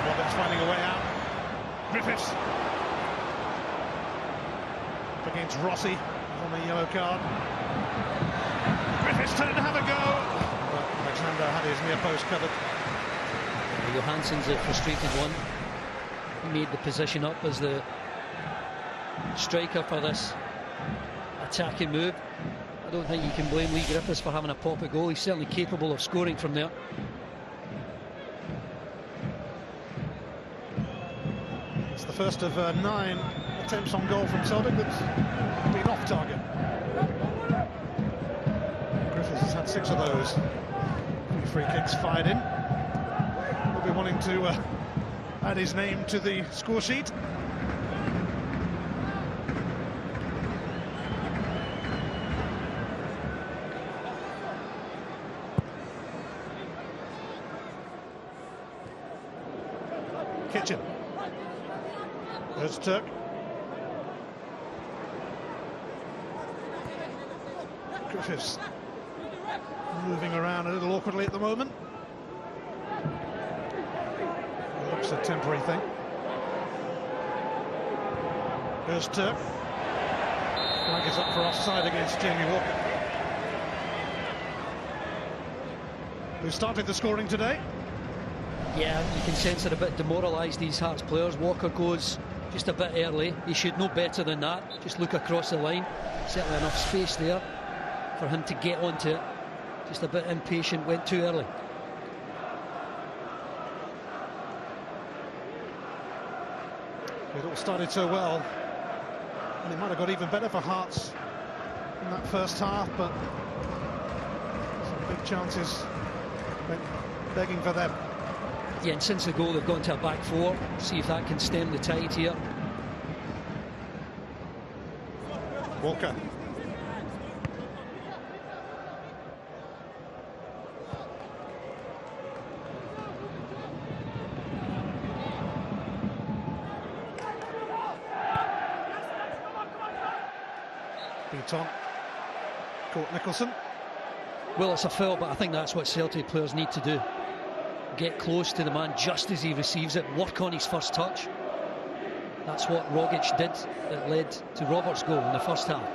Roberts finding a way out. Griffiths. against Rossi on the yellow card. Griffiths turn to have a go, but Alexander had his near post covered. Johansson's a frustrated one. He made the position up as the striker for this attacking move. I don't think you can blame Lee Griffiths for having a pop at goal. He's certainly capable of scoring from there. It's the first of 9 attempts on goal from Celtic that's been off target. Griffiths has had 6 of those. Free kicks fired in. Will be wanting to add his name to the score sheet. Kitchen. There's Turk. Griffiths moving around a little awkwardly at the moment. It looks a temporary thing. There's Turk. Flag is up for offside against Jamie Walker, who started the scoring today. Yeah, you can sense they're a bit demoralised, these Hearts players. Walker goes just a bit early. He should know better than that. Just look across the line. Certainly enough space there for him to get onto it. Just a bit impatient, went too early. It all started so well, and it might have got even better for Hearts in that first half, but some big chances went begging for them. Yeah, and since the goal they've gone to a back 4. See if that can stem the tide here. Walker. Beat on. Caught Nicholson. Well, it's a foul, but I think that's what Celtic players need to do. Get close to the man just as he receives it, work on his first touch. That's what Rogic did that led to Roberts' goal in the first half.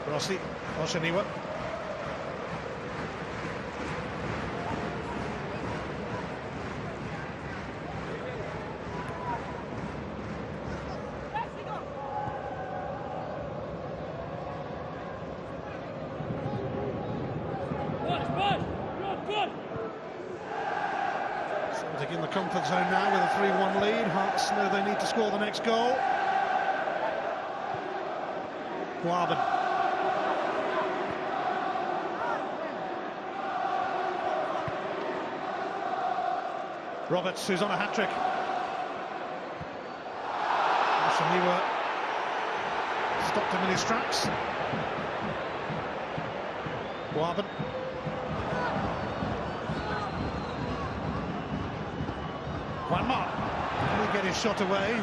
Rossi, Oshaniwa. Celtic in the comfort zone now with a 3-1 lead. Hearts know they need to score the next goal. Guaban. Roberts, who's on a hat-trick. Oshaniwa stopped him in his tracks. Guaban. Juanma. Can he get his shot away?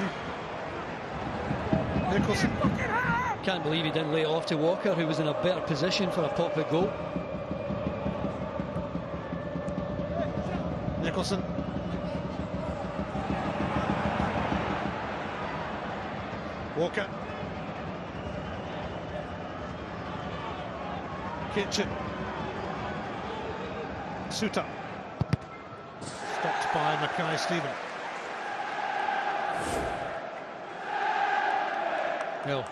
Nicholson. Can't believe he didn't lay it off to Walker, who was in a better position for a pop-up goal. Nicholson. Walker. Kitchen. Suter. Stopped by Mackay-Steven. Well,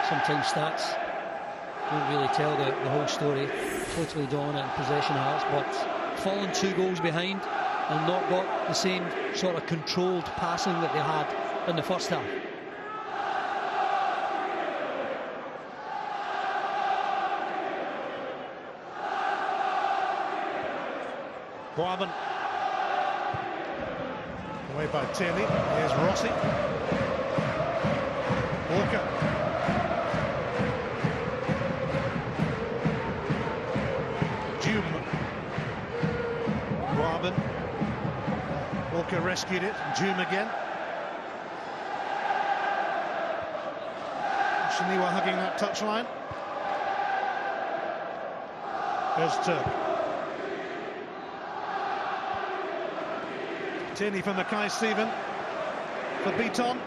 sometimes stats don't really tell the whole story. Totally dominant in possession Hearts, but fallen 2 goals behind and not got the same sort of controlled passing that they had in the first half. Guaban. Away by Tierney. Here's Rossi. Walker. Jume. Guaban. Walker rescued it. Jume again. Shaniwa hugging that touchline. There's Turk. Tierney for Mackay-Stephen. For Beaton.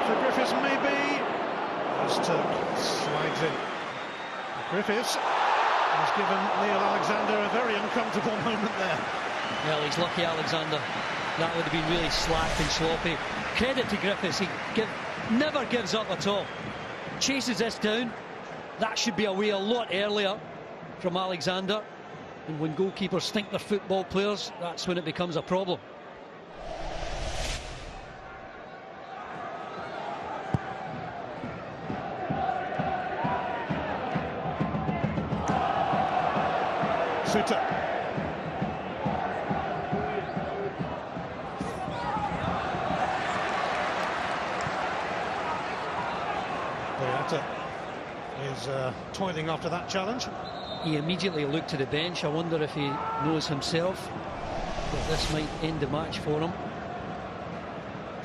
For Griffiths, maybe. As Turk slides in. Griffiths has given Neil Alexander a very uncomfortable moment there. Well, he's lucky, Alexander. That would have been really slack and sloppy. Credit to Griffiths, he never gives up at all. Chases this down. That should be away a lot earlier from Alexander. And when goalkeepers think they're football players, that's when it becomes a problem. Suter. Boyata is toiling after that challenge. He immediately looked to the bench. I wonder if he knows himself that this might end the match for him.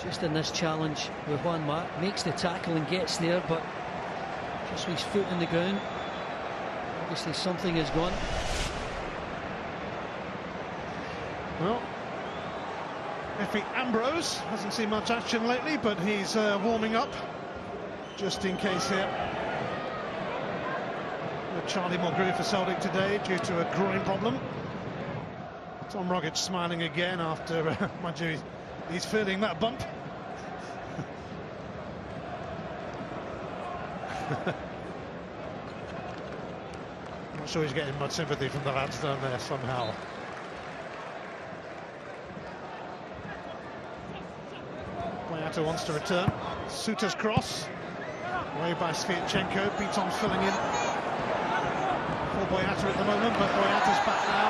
Just in this challenge with Juanma, makes the tackle and gets there, but just with his foot in the ground, obviously something has gone. Well, Effie Ambrose hasn't seen much action lately, but he's warming up just in case here. Charlie Mulgrew for Celtic today due to a groin problem. Tom Rogic smiling again after, mind you, he's feeling that bump. I'm not sure he's getting much sympathy from the lads down there somehow. Boyata wants to return. Suter's cross. Away by Sviatchenko. Beaton filling in for Boyata at the moment, but Boyata's back now.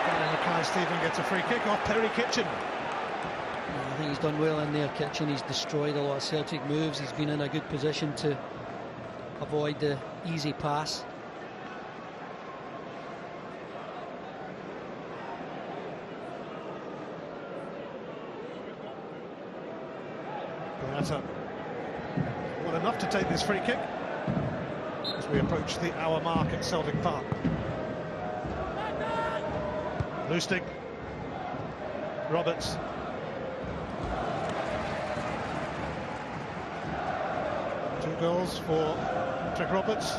And Mackay-Stephen gets a free kick off Perry Kitchen. I think he's done well in there, Kitchen. He's destroyed a lot of Celtic moves. He's been in a good position to avoid the easy pass. Boyata well enough to take this free kick as we approach the hour mark at Celtic Park. Lustig, Roberts. Two goals for Patrick Roberts.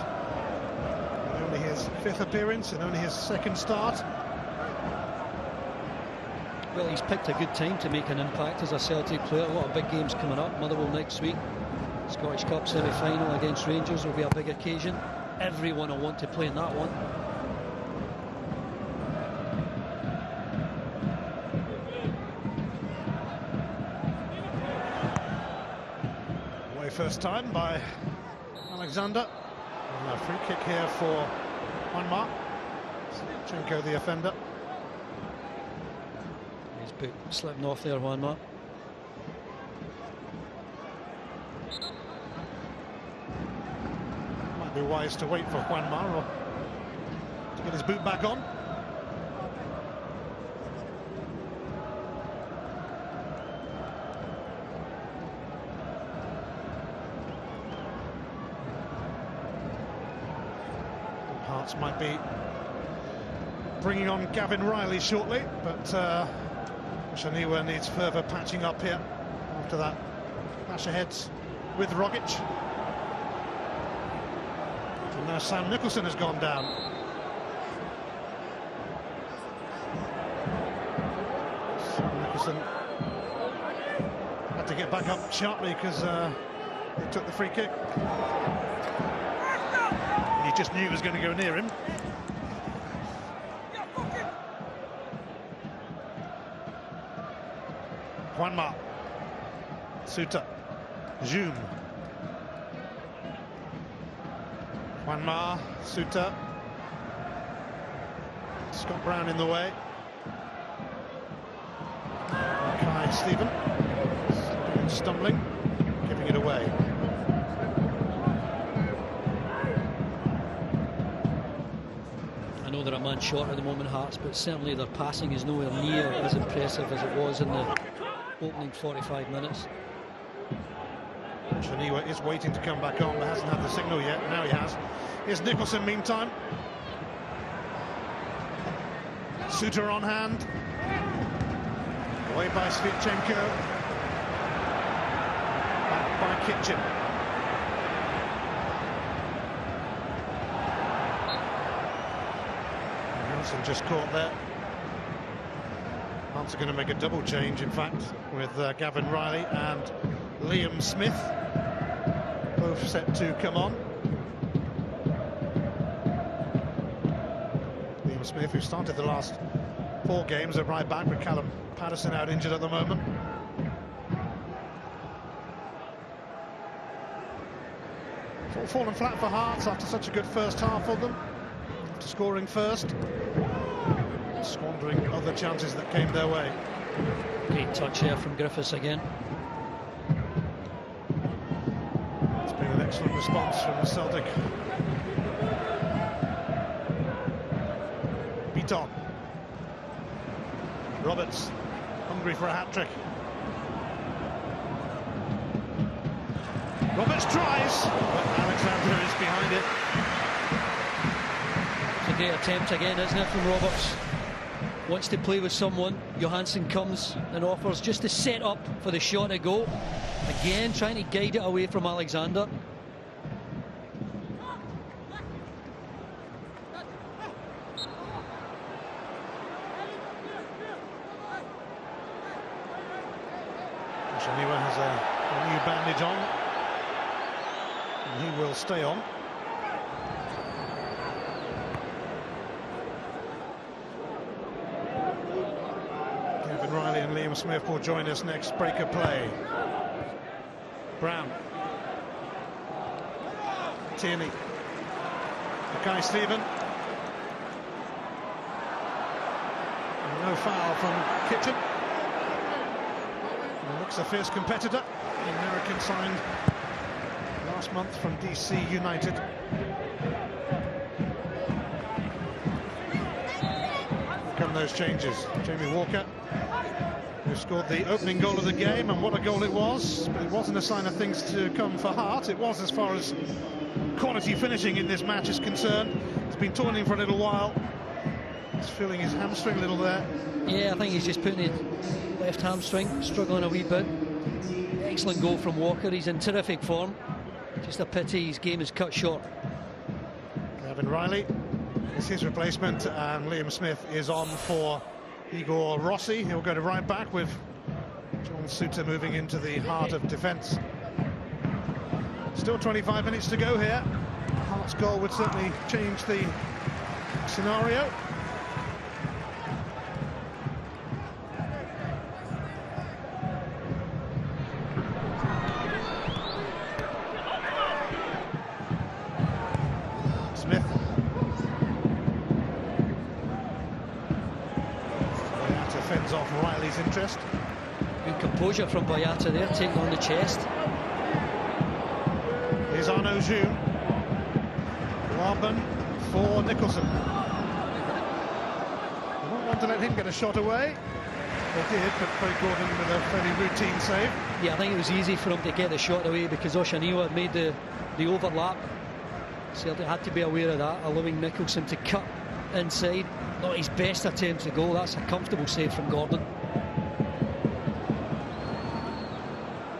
Only his 5th appearance and only his 2nd start. Well, he's picked a good time to make an impact as a Celtic player. A lot of big games coming up. Motherwell next week. Scottish Cup semi-final against Rangers will be a big occasion. Everyone will want to play in that one. Away first time by Alexander. And a free kick here for Juanma. Chenko the offender. His boot slipping off there, Juanma. Might be wise to wait for Juanma or to get his boot back on. Hearts might be bringing on Gavin Riley shortly, but Shaniwa needs further patching up here after that clash aheads with Rogic. And now Sam Nicholson has gone down. Sam Nicholson had to get back up sharply because they took the free kick. And he just knew he was going to go near him. Juanma, Suter, Zoom. Juanma, Suter. Scott Brown in the way. Mackay-Stephen stumbling, giving it away. I know they're a man short at the moment, Hearts, but certainly their passing is nowhere near as impressive as it was in the opening 45 minutes. Shaniwa is waiting to come back on, but hasn't had the signal yet. Now he has. Here's Nicholson meantime. Suter on hand. Away by Sviatchenko. Back by Kitchen. Hansen just caught there. Hearts are going to make a double change, in fact, with Gavin Riley and Liam Smith both set to come on. Liam Smith, who started the last 4 games at right back, with Callum Patterson out injured at the moment. It's all fallen flat for Hearts after such a good first half for them, after scoring first, squandering other chances that came their way. Great touch here from Griffiths again. It's been an excellent response from Celtic. Beaton. Roberts, hungry for a hat-trick. Roberts tries, but Alexander is behind it. It's a great attempt again, isn't it, from Roberts? Wants to play with someone. Johansson comes and offers just to set up for the shot to go. Again, trying to guide it away from Alexander. Shaniwa has a new bandage on, and he will stay on. Gavin Riley and Liam Smith will join us next break of play. Brown. Tierney. Mackay-Steven. No foul from Kitchen. Looks a fierce competitor. The American signed last month from DC United. Here come those changes. Jamie Walker, who scored the opening goal of the game, and what a goal it was. But it wasn't a sign of things to come for Hart. It was, as far as quality finishing in this match is concerned. He's been toiling for a little while. He's feeling his hamstring a little there. Yeah, I think he's just putting his left hamstring, struggling a wee bit. Excellent goal from Walker. He's in terrific form. Just a pity his game is cut short. Gavin Riley is his replacement, and Liam Smith is on for Igor Rossi. He'll go to right back, with John Suter moving into the heart of defence. Still 25 minutes to go here. Hart's goal would certainly change the scenario. Smith. Boyata fends off Riley's interest. Good composure from Boyata there, taking on the chest. Here's Arnaud June. Warburton for Nicholson. They won't want to let him get a shot away. They did, but Craig Gordon with a fairly routine save. Yeah, I think it was easy for him to get the shot away because Oshaniwa had made the overlap. Celtic had to be aware of that, allowing Nicholson to cut inside. Not his best attempt to goal. That's a comfortable save from Gordon.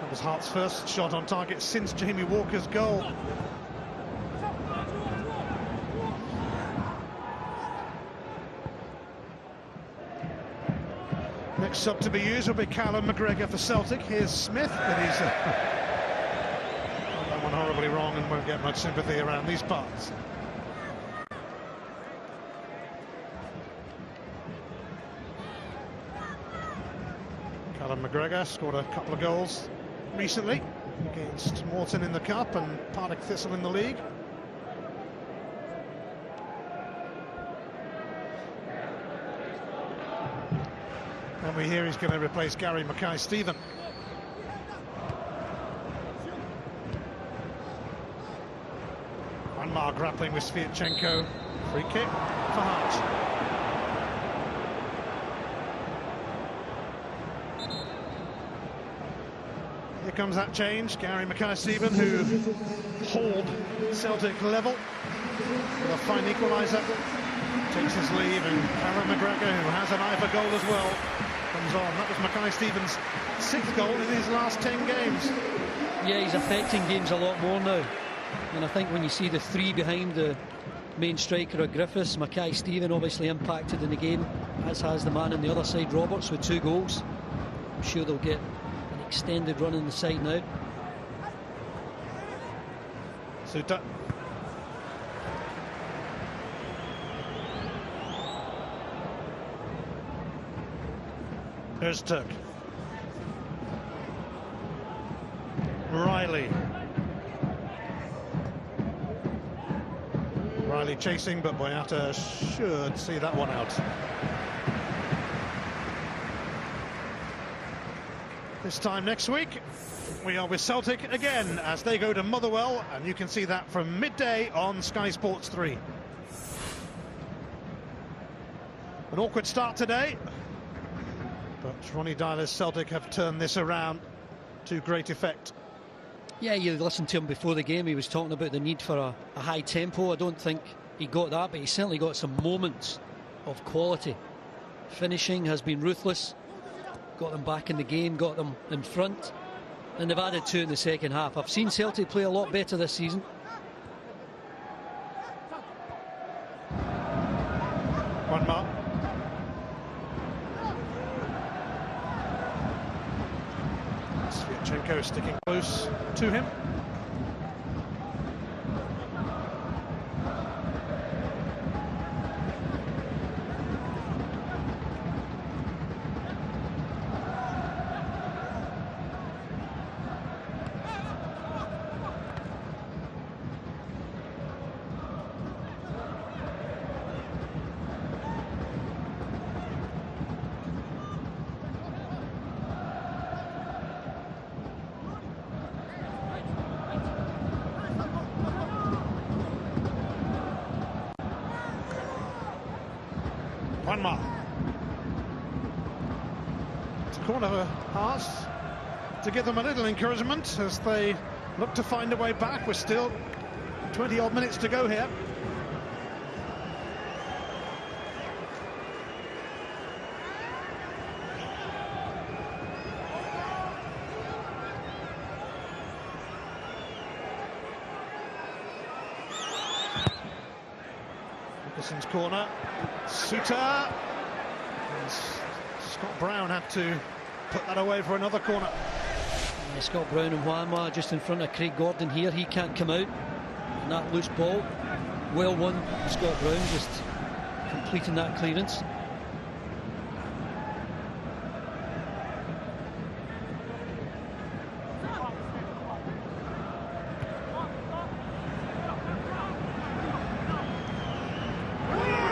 That was Hart's first shot on target since Jamie Walker's goal. Next sub to be used will be Callum McGregor for Celtic. Here's Smith, but he's got that one horribly wrong and won't get much sympathy around these parts. Callum McGregor scored a couple of goals recently against Morton in the Cup and Partick Thistle in the league. And we hear he's going to replace Gary Mackay-Steven. Anmar grappling with Sviatchenko. Free kick for Hart. Here comes that change. Gary Mackay-Steven, who hauled Celtic level with a fine equaliser, takes his leave, and Callum McGregor, who has an eye for goal as well, comes on. That was Mackay Stevens' 6th goal in his last 10 games. Yeah, he's affecting games a lot more now. And I think when you see the 3 behind the main striker of Griffiths, Mackay Stephen obviously impacted in the game, as has the man on the other side, Roberts, with 2 goals. I'm sure they'll get an extended run in the side now. Suter. Öztürk. Riley. Riley chasing, but Boyata should see that one out. This time next week, we are with Celtic again as they go to Motherwell, and you can see that from midday on Sky Sports 3. An awkward start today, but Ronnie Dyler's Celtic have turned this around to great effect. Yeah, you listened to him before the game. He was talking about the need for a high tempo. I don't think he got that, but he certainly got some moments of quality. Finishing has been ruthless. Got them back in the game, got them in front, and they've added 2 in the second half. I've seen Celtic play a lot better this season. One mark. Sviatchenko sticking close to him. One mark. It's a corner pass to give them a little encouragement as they look to find a way back. We're still 20-odd minutes to go here. Nicholson's corner. Suter. And Scott Brown had to put that away for another corner. Yeah, Scott Brown and Wanwa just in front of Craig Gordon here. He can't come out. And that loose ball, well won. Scott Brown just completing that clearance.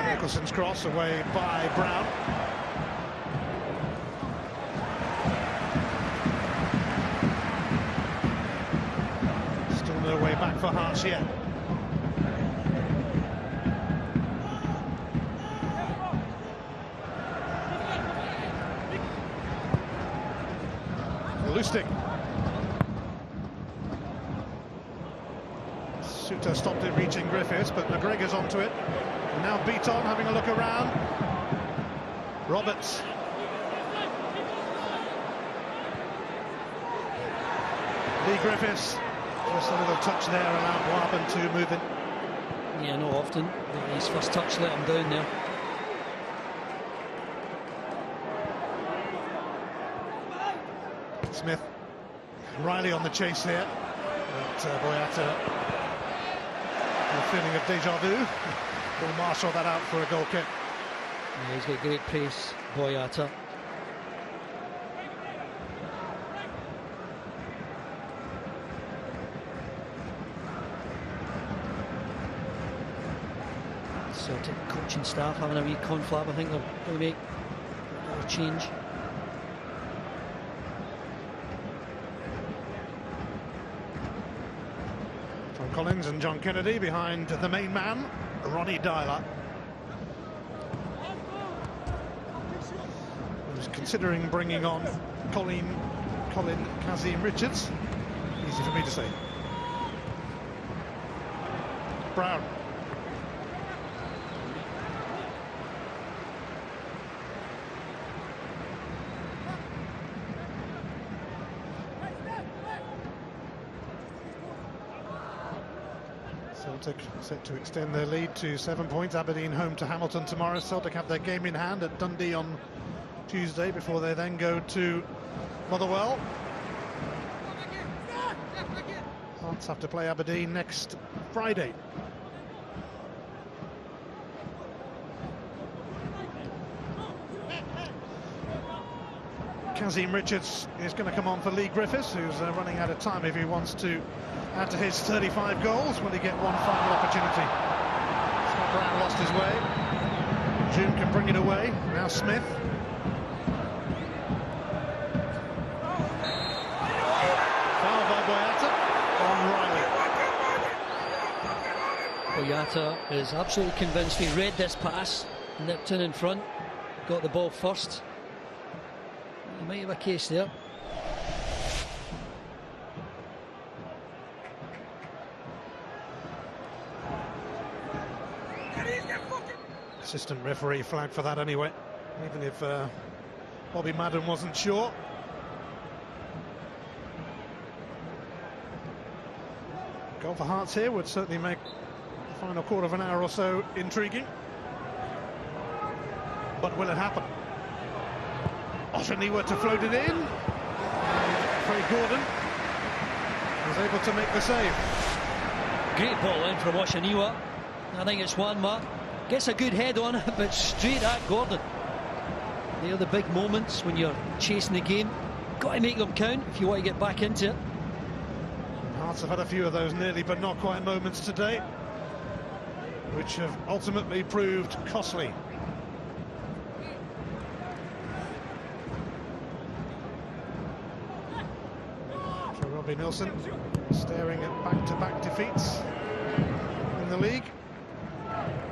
Nicholson's cross away by Brown. Still no way back for Hearts yet. Lustig. Suter stopped it reaching Griffiths, but McGregor's onto it. And now Beaton having a look around. Roberts. Lee Griffiths. Just a little touch there allowed Warburton to move in. Yeah, not often. His first touch let him down there. Smith. Riley on the chase here. But Boyata, a feeling of deja vu. Will marshal that out for a goal kick. Yeah, he's got great pace, Boyata. Celtic coaching staff having a wee conflab. I think they're going to make a change. John Collins and John Kennedy behind the main man, Ronnie Dyler. Who's considering bringing on Colin Kazim Richards. Easy for me to say. Brown. Celtic set to extend their lead to 7 points. Aberdeen home to Hamilton tomorrow. Celtic have their game in hand at Dundee on Tuesday before they then go to Motherwell. Hearts have to play Aberdeen next Friday. Kazim Richards is going to come on for Lee Griffiths, who's running out of time if he wants to add to his 35 goals. Will he get one final opportunity? Scott Brown lost his way. June can bring it away. Now Smith. Foul by Boyata on Riley. Boyata is absolutely convinced he read this pass, nipped in front, got the ball first. He might have a case there. Assistant referee flagged for that anyway, even if Bobby Madden wasn't sure. Goal for Hearts here would certainly make the final quarter of an hour or so intriguing. But will it happen? Oshaniwa to float it in. Craig Gordon was able to make the save. Great ball in from Oshaniwa. I think it's one mark. Gets a good head on it, but straight at Gordon. They are the big moments when you're chasing the game. Got to make them count if you want to get back into it. Hearts have had a few of those nearly but not quite moments today, which have ultimately proved costly. So Robbie Nilsson staring at back-to-back defeats in the league.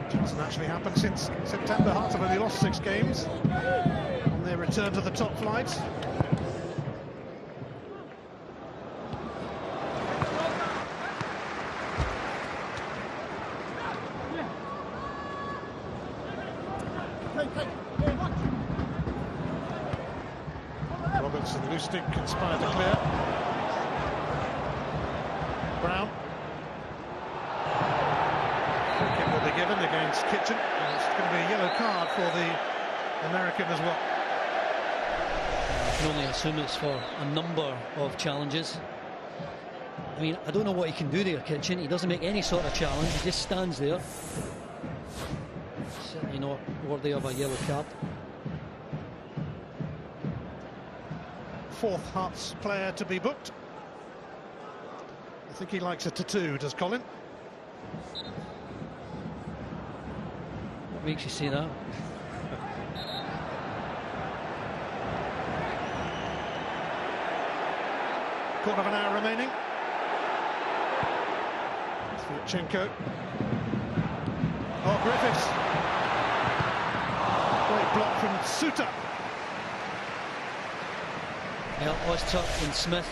Which hasn't actually happened since September. Hearts have only lost 6 games on their return to the top flight. Roberts and Lustig conspire to clear. Brown. Free kick will be given against Kitchen, and it's going to be a yellow card for the American as well. I can only assume it's for a number of challenges. I mean, I don't know what he can do there, Kitchen. He doesn't make any sort of challenge, he just stands there. Certainly not worthy of a yellow card. 4th Hearts player to be booked. I think he likes a tattoo, does Colin? What makes you say that? Quarter of an hour remaining. Sviatchenko. Oh, Griffiths. Great block from Suter. Well, Ozturk and Smith,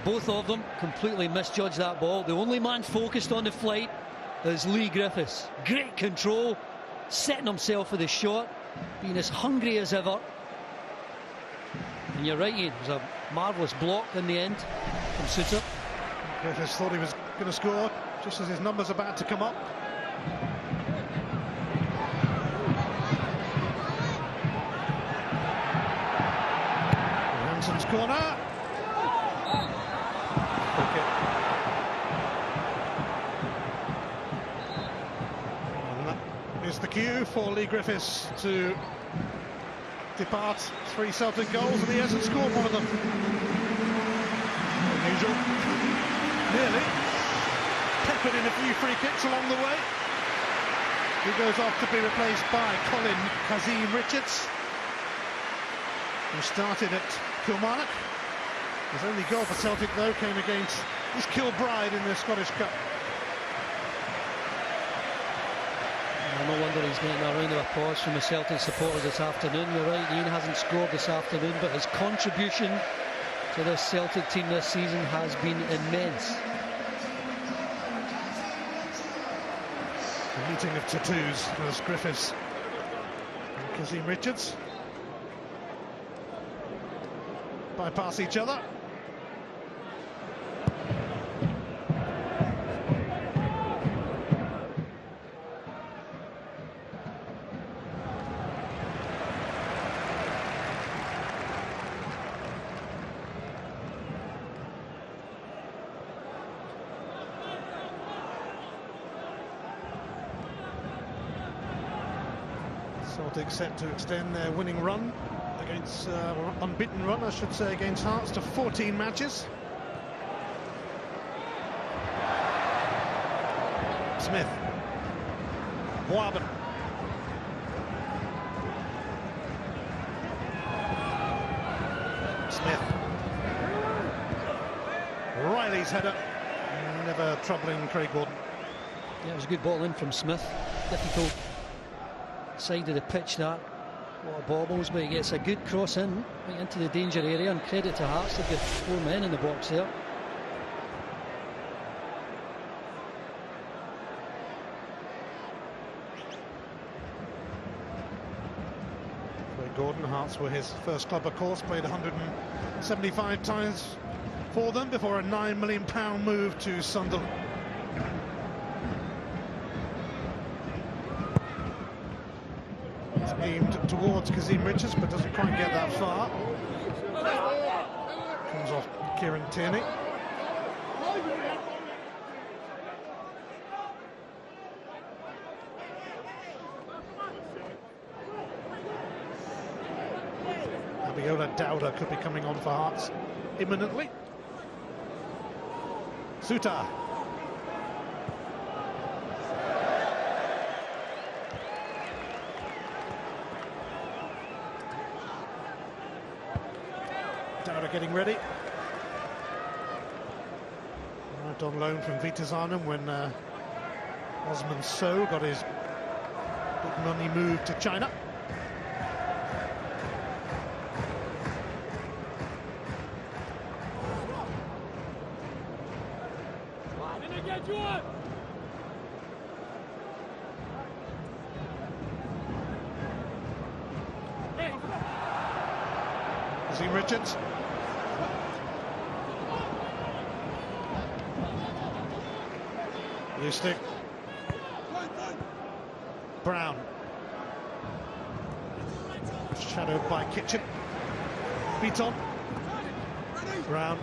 both of them completely misjudged that ball. The only man focused on the flight is Lee Griffiths. Great control, setting himself for the shot, being as hungry as ever. And you're right, Ian, it was a marvellous block in the end from Suter. Griffiths thought he was going to score just as his number's about to come up. Hanson's corner. Is the cue for Lee Griffiths to depart. 3 Celtic goals and he hasn't scored one of them. Unusual. Nearly. Peppered in a few free kicks along the way. He goes off to be replaced by Colin Kazim Richards, who started at Kilmarnock. His only goal for Celtic though came against East Kilbride in the Scottish Cup. No wonder he's getting a round of applause from the Celtic supporters this afternoon. You're right, Ian hasn't scored this afternoon, but his contribution to this Celtic team this season has been immense. A meeting of tattoos as Griffiths and Kazim Richards bypass each other. Celtic set to extend their winning run against, or unbeaten run, I should say, against Hearts to 14 matches. Smith. Boaben. Smith. Riley's header. Never troubling Craig Gordon. Yeah, it was a good ball in from Smith. Difficult side of the pitch, that. A lot of bobbles, but he gets a good cross in right into the danger area, and credit to Hearts, they've got 4 men in the box there. Craig Gordon, Hearts were his first club, of course, played 175 times for them before a £9 million move to Sunderland. It's aimed towards Kazim Richards, but doesn't quite get that far. Comes off Kieran Tierney. Abiola Dowda could be coming on for Hearts imminently. Suter. Dowda getting ready. Right on loan from Vitesse Arnhem when Osman Sow got his big money move to China. Kazim Richards. Lustig. Brown. Shadowed by Kitchen. Beaton. Brown.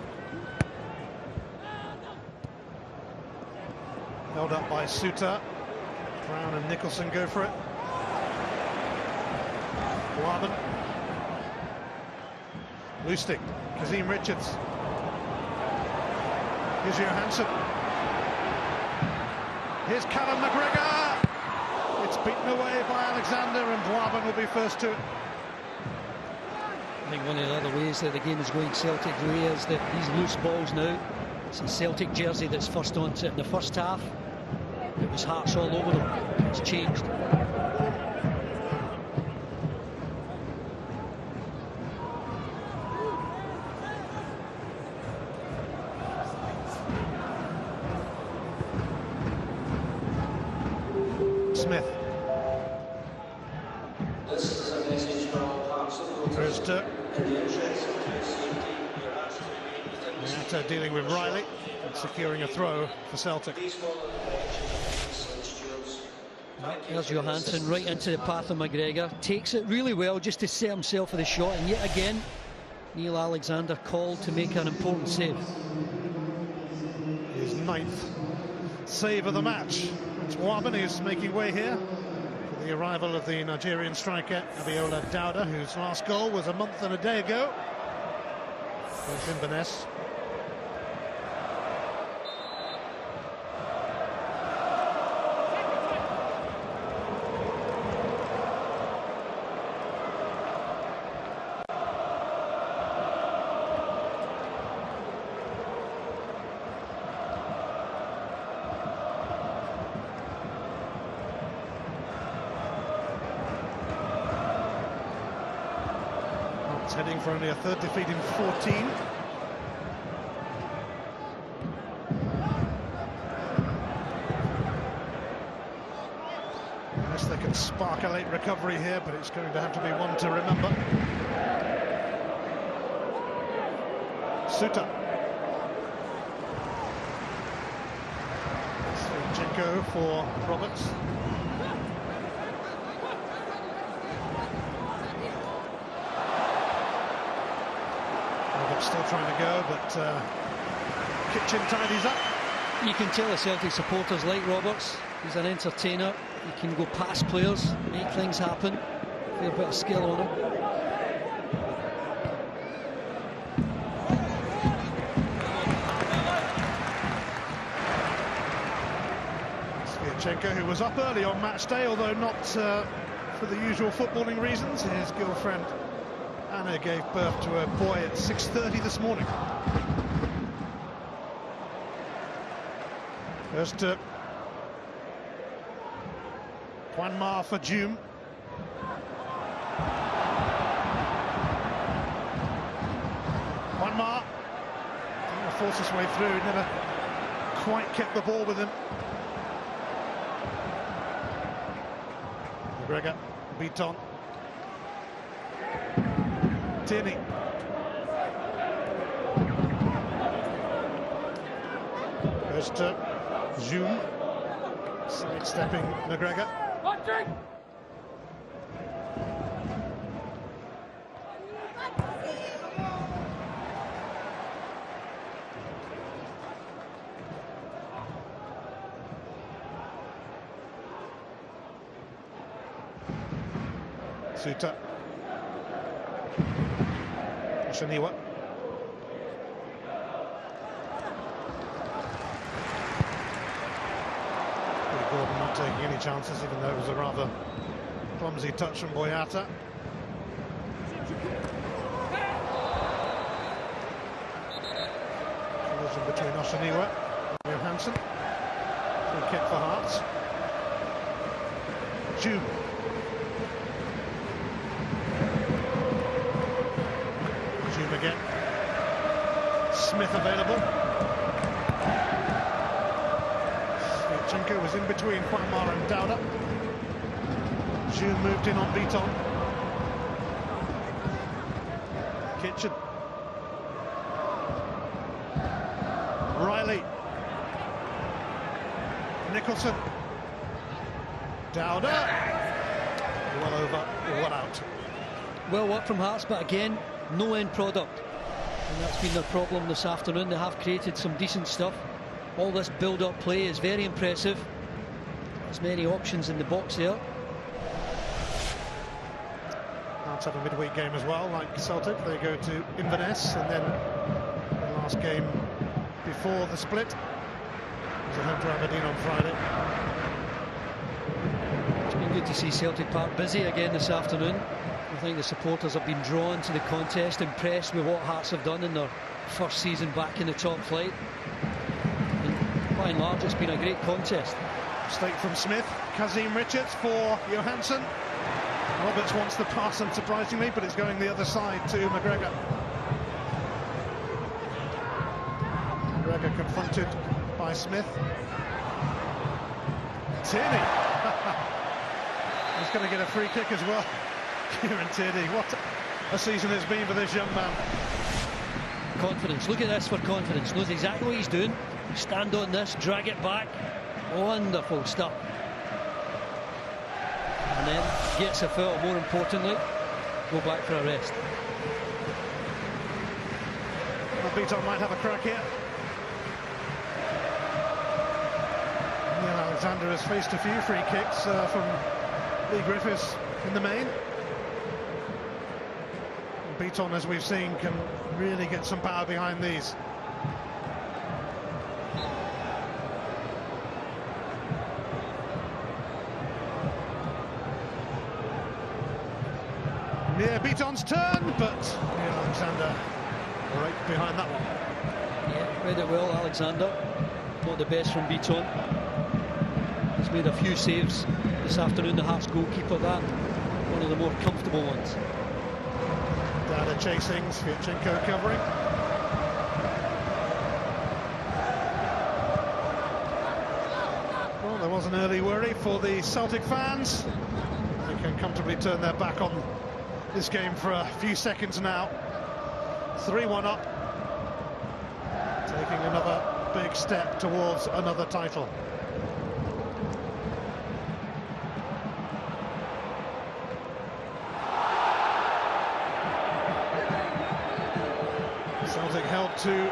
Held up by Suter. Brown and Nicholson go for it. Boaben. Lustig. Kazim Richards. Here's Johansson. Here's Callum McGregor. It's beaten away by Alexander, and Boaben will be first to it. I think one of the other ways that the game is going Celtic really is that these loose balls now. It's a Celtic jersey that's first onto it. In the first half, it was Hearts all over them. It's changed. Smith. There's Dirk. Dealing with Riley and securing a throw for Celtic. There's Johansson right into the path of McGregor. Takes it really well just to set himself for the shot, and yet again Neil Alexander called to make an important save. His 9th save of the match. It's Boaben who's making way here for the arrival of the Nigerian striker Abiola Dowda, whose last goal was a month and a day ago against Inverness. Heading for only a 3rd defeat in 14. Unless they can spark a late recovery here, but it's going to have to be one to remember. Suter. Jinko for Roberts. Still trying to go, but Kitchen tidies up. You can tell the Celtic supporters like Roberts. He's an entertainer. He can go past players, make things happen. fair bit of skill on him. Sviatchenko, who was up early on match day, although not for the usual footballing reasons. His girlfriend Anna gave birth to a boy at 6:30 this morning. First to Juanma for June. Juanma trying to force his way through, never quite kept the ball with him. McGregor, Beaton, Tierney. Goes to Zoom, sidestepping McGregor. Suter. Shaniwa. Gordon not taking any chances, even though it was a rather clumsy touch from Boyata. Collision between Oshaniwa and Johansson. Free kick for Hearts. June. June again. Smith available. Sviatchenko was in between Juanma and Dowda. June moved in on Beaton. Kitchen. Riley. Nicholson. Dowda. Well over, well out. Well worked from Hearts, but again, no end product. And that's been their problem this afternoon. They have created some decent stuff. All this build-up play is very impressive. There's many options in the box here. Hearts have a midweek game as well, like Celtic. They go to Inverness, and then the last game before the split is home to Aberdeen on Friday. It's been good to see Celtic Park busy again this afternoon. I think the supporters have been drawn to the contest, impressed with what Hearts have done in their first season back in the top flight. And by and large, it's been a great contest. Mistake from Smith. Kazim Richards for Johansson. Roberts wants the pass, unsurprisingly, but it's going the other side to McGregor. McGregor confronted by Smith. Tierney. He's going to get a free kick as well. Kieran Tierney, what a season it's been for this young man. Confidence, look at this for confidence. Knows exactly what he's doing. Stand on this, drag it back. Wonderful stuff. And then gets a foul, more importantly, go back for a rest. Well, Beaton might have a crack here. Neil Alexander has faced a few free kicks from Lee Griffiths in the main. Beaton, as we've seen, can really get some power behind these. Yeah, Beaton's turn, but Neil Alexander right behind that one. Yeah, read it well, Alexander. Not the best from Beaton. He's made a few saves this afternoon, the Hearts goalkeeper, that one of the more comfortable ones. Dowda chasing, Sviatchenko covering. Well, there was an early worry for the Celtic fans. They can comfortably turn their back on this game for a few seconds now. 3-1 up. Taking another big step towards another title. Celtic held to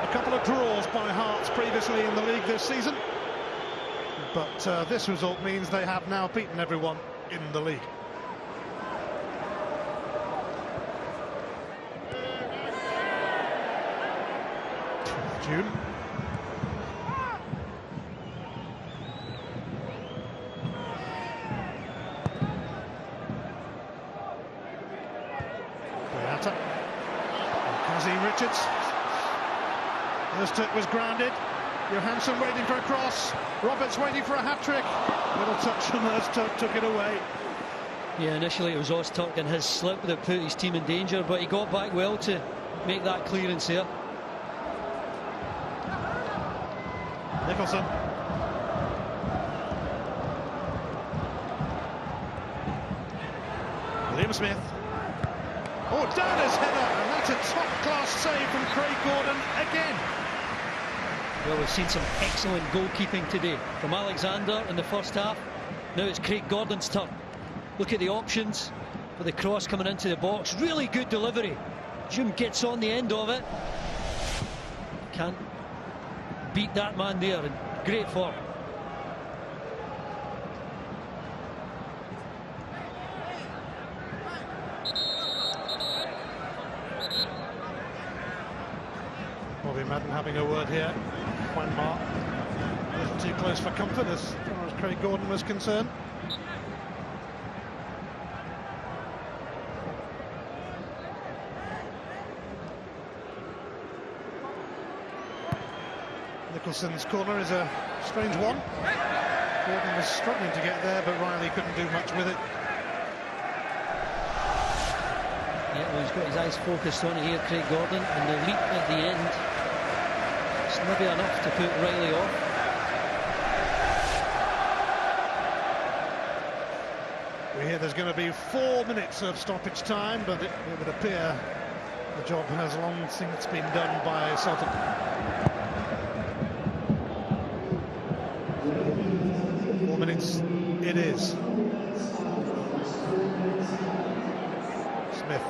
a couple of draws by Hearts previously in the league this season, but this result means they have now beaten everyone in the league. June. Boyata. Kazim Richards. Öztürk was grounded. Johansson waiting for a cross. Roberts waiting for a hat-trick. Little touch from Öztürk, took it away. Yeah, initially it was Öztürk and his slip that put his team in danger, but he got back well to make that clearance there. Nicholson. Liam Smith. Oh, Dana's header, and that's a top-class save from Craig Gordon again. Well, we've seen some excellent goalkeeping today from Alexander in the first half. Now it's Craig Gordon's turn. Look at the options for the cross coming into the box. Really good delivery. Jim gets on the end of it. Can't beat that man there in great form. Bobby Madden having a word here. Juan Mark a little too close for comfort as far as Craig Gordon was concerned. Nicholson's corner is a strange one. Gordon was struggling to get there, but Riley couldn't do much with it. Yeah, well, he's got his eyes focused on it here, Craig Gordon, and the leap at the end. It's maybe enough to put Riley off. We hear there's going to be 4 minutes of stoppage time, but it would appear the job has long since been done by Celtic. 4 minutes it is. Smith.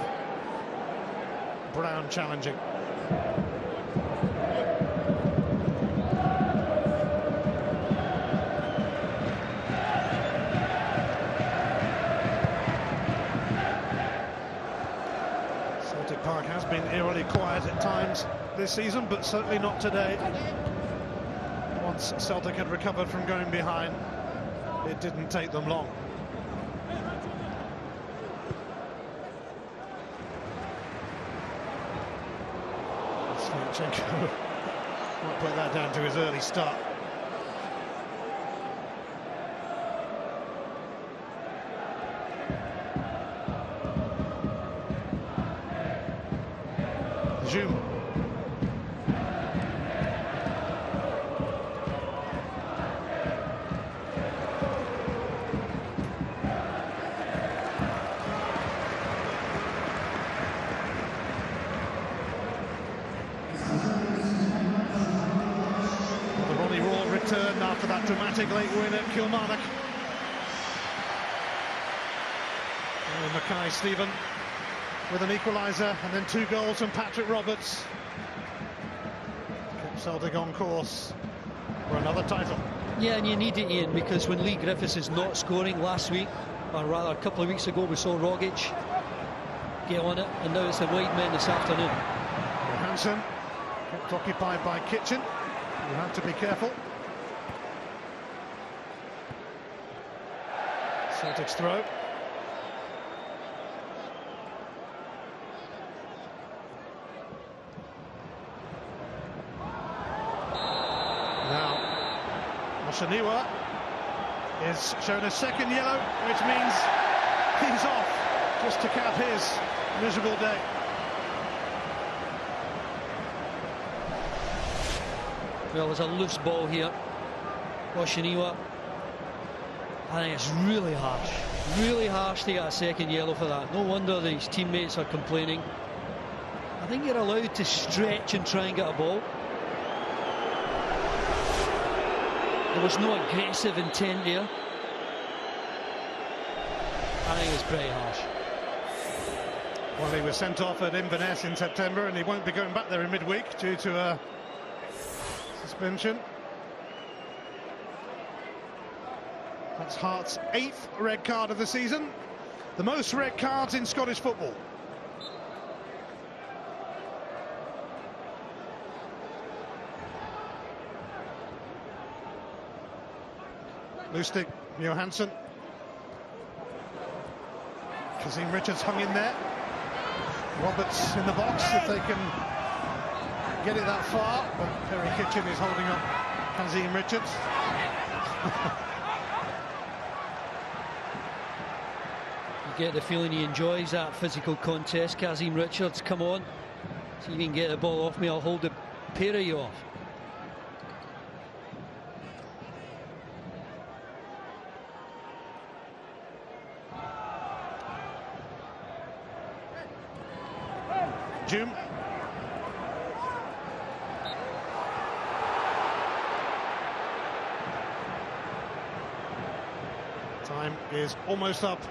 Brown challenging. Celtic Park has been eerily quiet at times this season, but certainly not today. Once Celtic had recovered from going behind, it didn't take them long. Slinchenko might put that down to his early start. Zoom. Return after that dramatic late win at Kilmarnock. And Mackay Stephen with an equaliser and then 2 goals from Patrick Roberts. Kept Celtic on course for another title. Yeah, and you need it, Ian, because when Lee Griffiths is not scoring last week, or rather a couple of weeks ago, we saw Rogic get on it, and now it's the wide men this afternoon. Johansson kept occupied by Kitchen. You have to be careful. Celtic's throw. Now, Oshaniwa is shown a second yellow, which means he's off, just to cap his miserable day. Well, there's a loose ball here. Oshaniwa. I think it's really harsh to get a second yellow for that. No wonder his teammates are complaining. I think you're allowed to stretch and try and get a ball. There was no aggressive intent there. I think it's pretty harsh. Well, he was sent off at Inverness in September, and he won't be going back there in midweek due to a suspension. That's Hart's 8th red card of the season, the most red cards in Scottish football. Lustig, Johansson. Kazim Richards hung in there. Roberts in the box if they can get it that far, but Perry Kitchen is holding up Kazim Richards. You get the feeling he enjoys that physical contest. Kazim Richards, come on. See if you can get the ball off me, I'll hold the pair of you off. Jim. Time is almost up.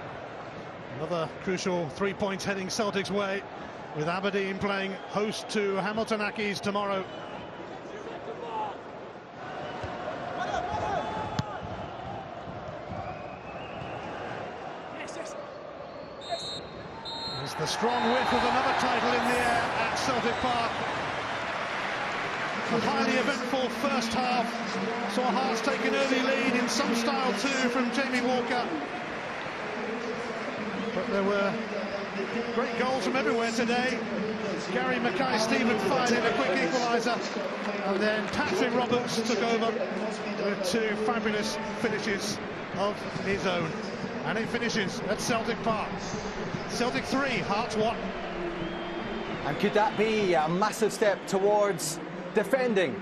Another crucial 3 points heading Celtic's way, with Aberdeen playing host to Hamilton Accies tomorrow. There's the strong whiff of another title in the air at Celtic Park. A highly eventful first half saw Hearts take an early lead in some style too from Jamie Walker. But there were great goals from everywhere today. Gary Mackay-Steven fired in a quick equaliser, and then Patrick Roberts took over with two fabulous finishes of his own. And it finishes at Celtic Park. Celtic 3, Hearts 1. And could that be a massive step towards defending